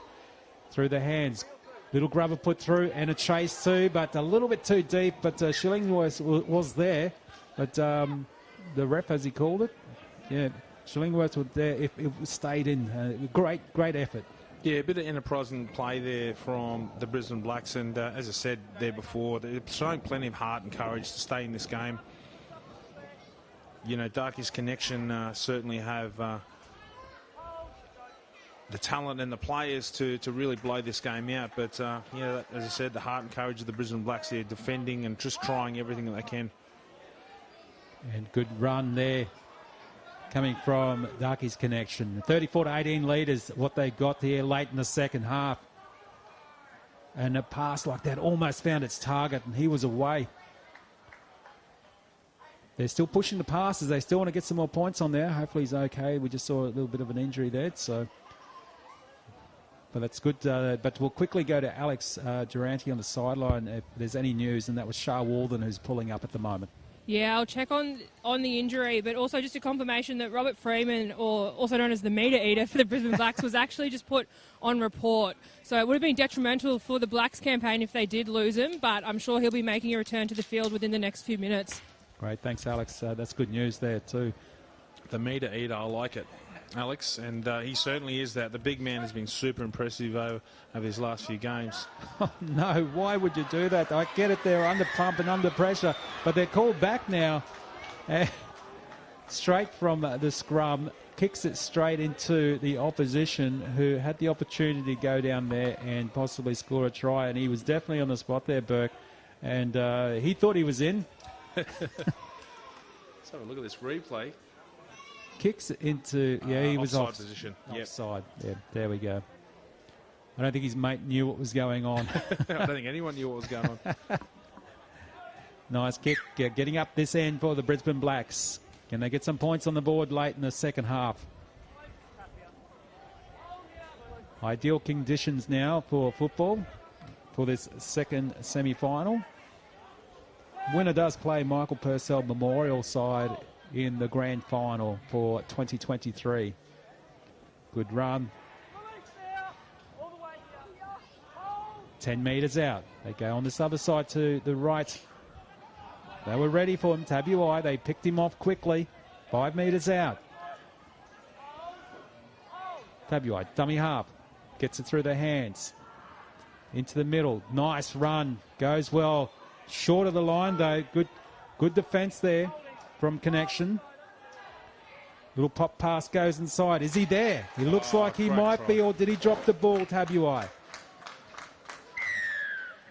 Through the hands. Little grubber put through, and a chase too, but a little bit too deep. But Shillingworth was there. But the ref, as he called it, yeah, Shillingworth was there if it stayed in. Great effort. Yeah, a bit of enterprising play there from the Brisbane Blacks, and as I said there before, they're showing plenty of heart and courage to stay in this game. You know, Darkies Connection certainly have the talent and the players to really blow this game out, but yeah, as I said, the heart and courage of the Brisbane Blacks, they're defending and just trying everything that they can. And good run there coming from Darkies Connection. 34-18 lead is what they got here late in the second half. And a pass like that almost found its target, and he was away. they're still pushing the passes. They still want to get some more points on there. Hopefully he's okay. We just saw a little bit of an injury there, so. But that's good. But we'll quickly go to Alex Durante on the sideline if there's any news, and that was Shah Walden who's pulling up at the moment. Yeah, I'll check on the injury, but also just a confirmation that Robert Freeman, or also known as the meter eater for the Brisbane Blacks, was actually just put on report. So it would have been detrimental for the Blacks campaign if they did lose him, but I'm sure he'll be making a return to the field within the next few minutes. Great, thanks Alex. That's good news there too. The meter eater, I like it, Alex, and he certainly is that. The big man has been super impressive over his last few games. Oh, no, why would you do that? I get it, they're under pump and under pressure, but they're called back now. Straight from the scrum, kicks it straight into the opposition, who had the opportunity to go down there and possibly score a try, and he was definitely on the spot there, Burke, and he thought he was in. Let's have a look at this replay. Kicks it into, he was offside position. Offside, yeah, there we go. I don't think his mate knew what was going on. I don't think anyone knew what was going on. Nice kick, getting up this end for the Brisbane Blacks. Can they get some points on the board late in the second half? Ideal conditions now for football for this second semi-final. Winner does play Michael Purcell Memorial side in the grand final for 2023. Good run. 10 metres out. They go on this other side to the right. They were ready for him. Tabuai, they picked him off quickly. 5 metres out. Tabuai, dummy half. Gets it through their hands. Into the middle. Nice run. Goes well. Short of the line though. Good defence there from Connection. Little pop pass goes inside. Is he there? He looks like he might be, or did he drop the ball, Tabuai?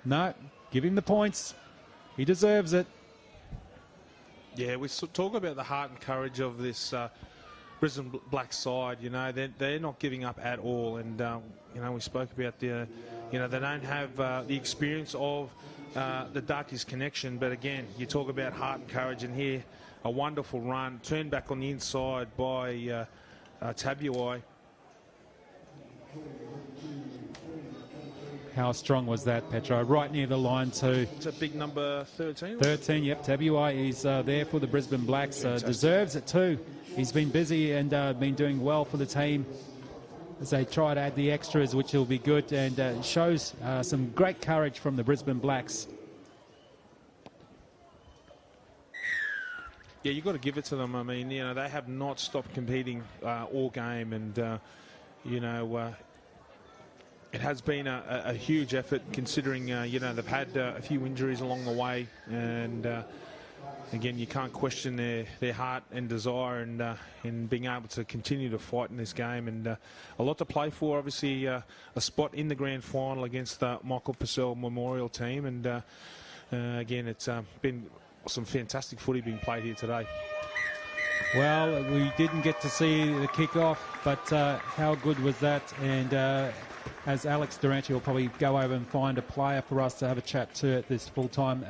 No, give him the points. He deserves it. Yeah, we talk about the heart and courage of this Brisbane Black side. You know, they're not giving up at all. And, you know, we spoke about they don't have the experience of the Darkies Connection. But again, you talk about heart and courage, and here a wonderful run. Turned back on the inside by Tabuai. How strong was that, Petro? Right near the line too. It's a big number 13. 13, yep. Tabuai is there for the Brisbane Blacks. Deserves it too. He's been busy and been doing well for the team as they try to add the extras, which will be good, and shows some great courage from the Brisbane Blacks. Yeah, you've got to give it to them. I mean, you know, they have not stopped competing all game, and, you know, it has been a huge effort considering, you know, they've had a few injuries along the way, and again, you can't question their heart and desire and in being able to continue to fight in this game, and a lot to play for. Obviously, a spot in the grand final against the Michael Purcell Memorial team, and again, it's been some fantastic footy being played here today. Well, we didn't get to see the kick-off, but how good was that? And as Alex Durante will probably go over and find a player for us to have a chat to at this full-time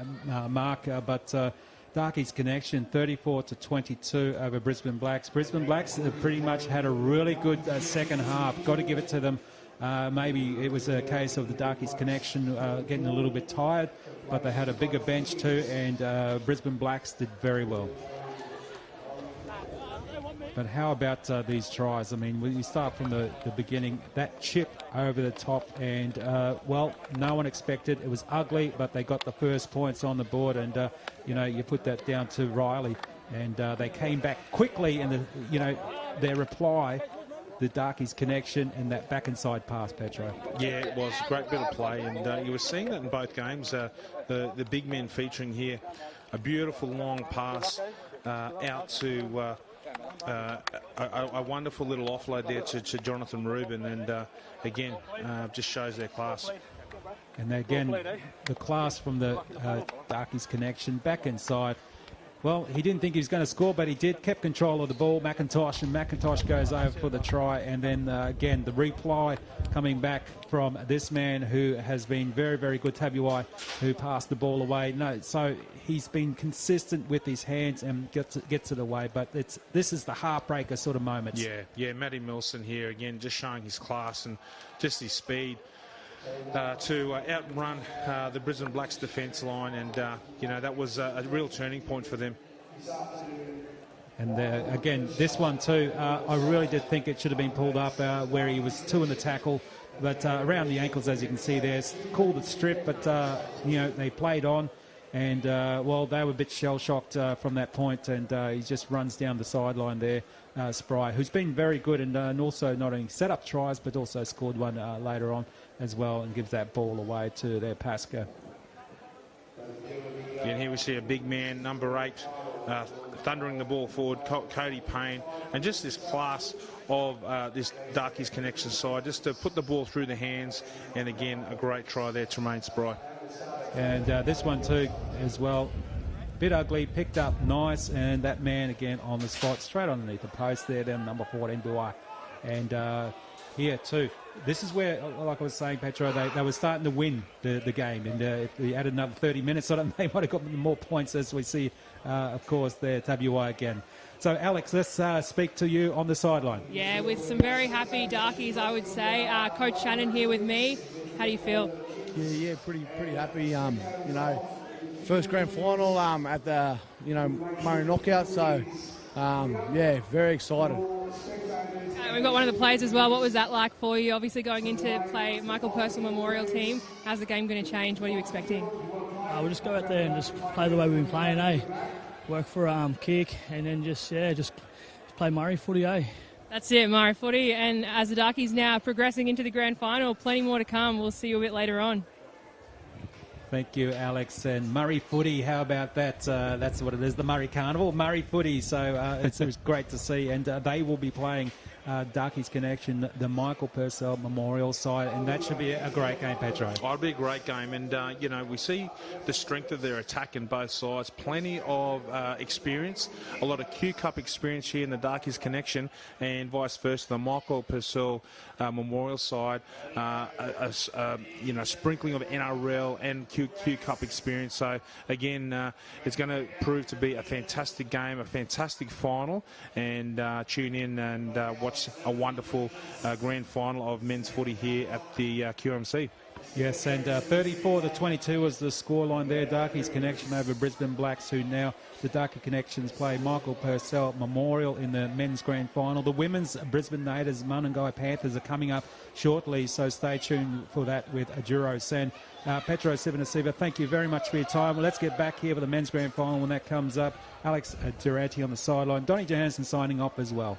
mark, but Darkies Connection 34-22 over Brisbane Blacks. Brisbane Blacks have pretty much had a really good second half. Got to give it to them. Maybe it was a case of the Darkies Connection getting a little bit tired, but they had a bigger bench too, and Brisbane Blacks did very well. But how about these tries? I mean, when you start from the beginning, that chip over the top, and, well, no one expected. It was ugly, but they got the first points on the board, and, you know, you put that down to Riley, and they came back quickly, and, their reply, the Darkies Connection, and that back inside pass, Petro. Yeah, it was a great bit of play, and you were seeing that in both games. The big men featuring here, a beautiful long pass out to... a wonderful little offload there to Jonathan Rubin, and again, just shows their class. And again, the class from the Darkies Connection back inside. Well, he didn't think he was going to score, but he did. Kept control of the ball, McIntosh, and McIntosh goes over for the try. And then, again, the reply coming back from this man who has been very, very good, Tabuai, who passed the ball away. No, so he's been consistent with his hands and gets it away. But this is the heartbreaker sort of moment. Yeah, Matty Milson here, again, just showing his class and just his speed. To outrun the Brisbane Blacks defence line, and that was a real turning point for them. And again, this one too, I really did think it should have been pulled up where he was two in the tackle, but around the ankles, as you can see there, called it strip, but they played on, and they were a bit shell-shocked from that point, and he just runs down the sideline there, Spry, who's been very good and also not only set up tries but also scored one later on as well, and gives that ball away to their Pasca. And here we see a big man, number 8, thundering the ball forward, Cody Payne, and just this class of this Darkies connection side, just to put the ball through the hands, and again, a great try there to Tremaine Spry. And this one too as well, bit ugly, picked up nice, and that man again on the spot, straight underneath the post there, then number 14, Buai. And here too, this is where, like I was saying, Petro, they were starting to win the game, and if we added another 30 minutes on it, they might have got more points, as we see, of course, there, Tabuai again. So, Alex, let's speak to you on the sideline. Yeah, with some very happy Darkies, I would say. Coach Shannon here with me. How do you feel? Yeah, pretty happy. First grand final at the Murray knockout, so very excited. We've got one of the players as well. What was that like for you? Obviously going into play Michael Purcell Memorial team. How's the game going to change? What are you expecting? We'll just go out there and just play the way we've been playing, Work for kick, and then just play Murray footy, That's it, Murray footy. And as the Darkies now progressing into the grand final, plenty more to come. We'll see you a bit later on. Thank you, Alex. And Murray footy, how about that? That's what it is, the Murray Carnival, Murray footy. So it was great to see. And they will be playing Darkies Connection, the Michael Purcell Memorial side, and that should be a great game, Petro. It'll be a great game, and we see the strength of their attack in both sides. Plenty of experience, a lot of Q Cup experience here in the Darkies Connection, and vice versa, the Michael Purcell Memorial side. Sprinkling of NRL and Q Cup experience. So again, it's going to prove to be a fantastic game, a fantastic final, and tune in and watch a wonderful grand final of men's footy here at the QMC. Yes, and 34-22 was the scoreline there. Darkies Connection over Brisbane Blacks, who now the Darkie Connections play Michael Purcell Memorial in the men's grand final. The women's Brisbane Natives, Munungai Panthers are coming up shortly, so stay tuned for that with Aduro Sen. Petro Sivanasiva, thank you very much for your time. Well, let's get back here for the men's grand final when that comes up. Alex Durante on the sideline. Donnie Johansson signing off as well.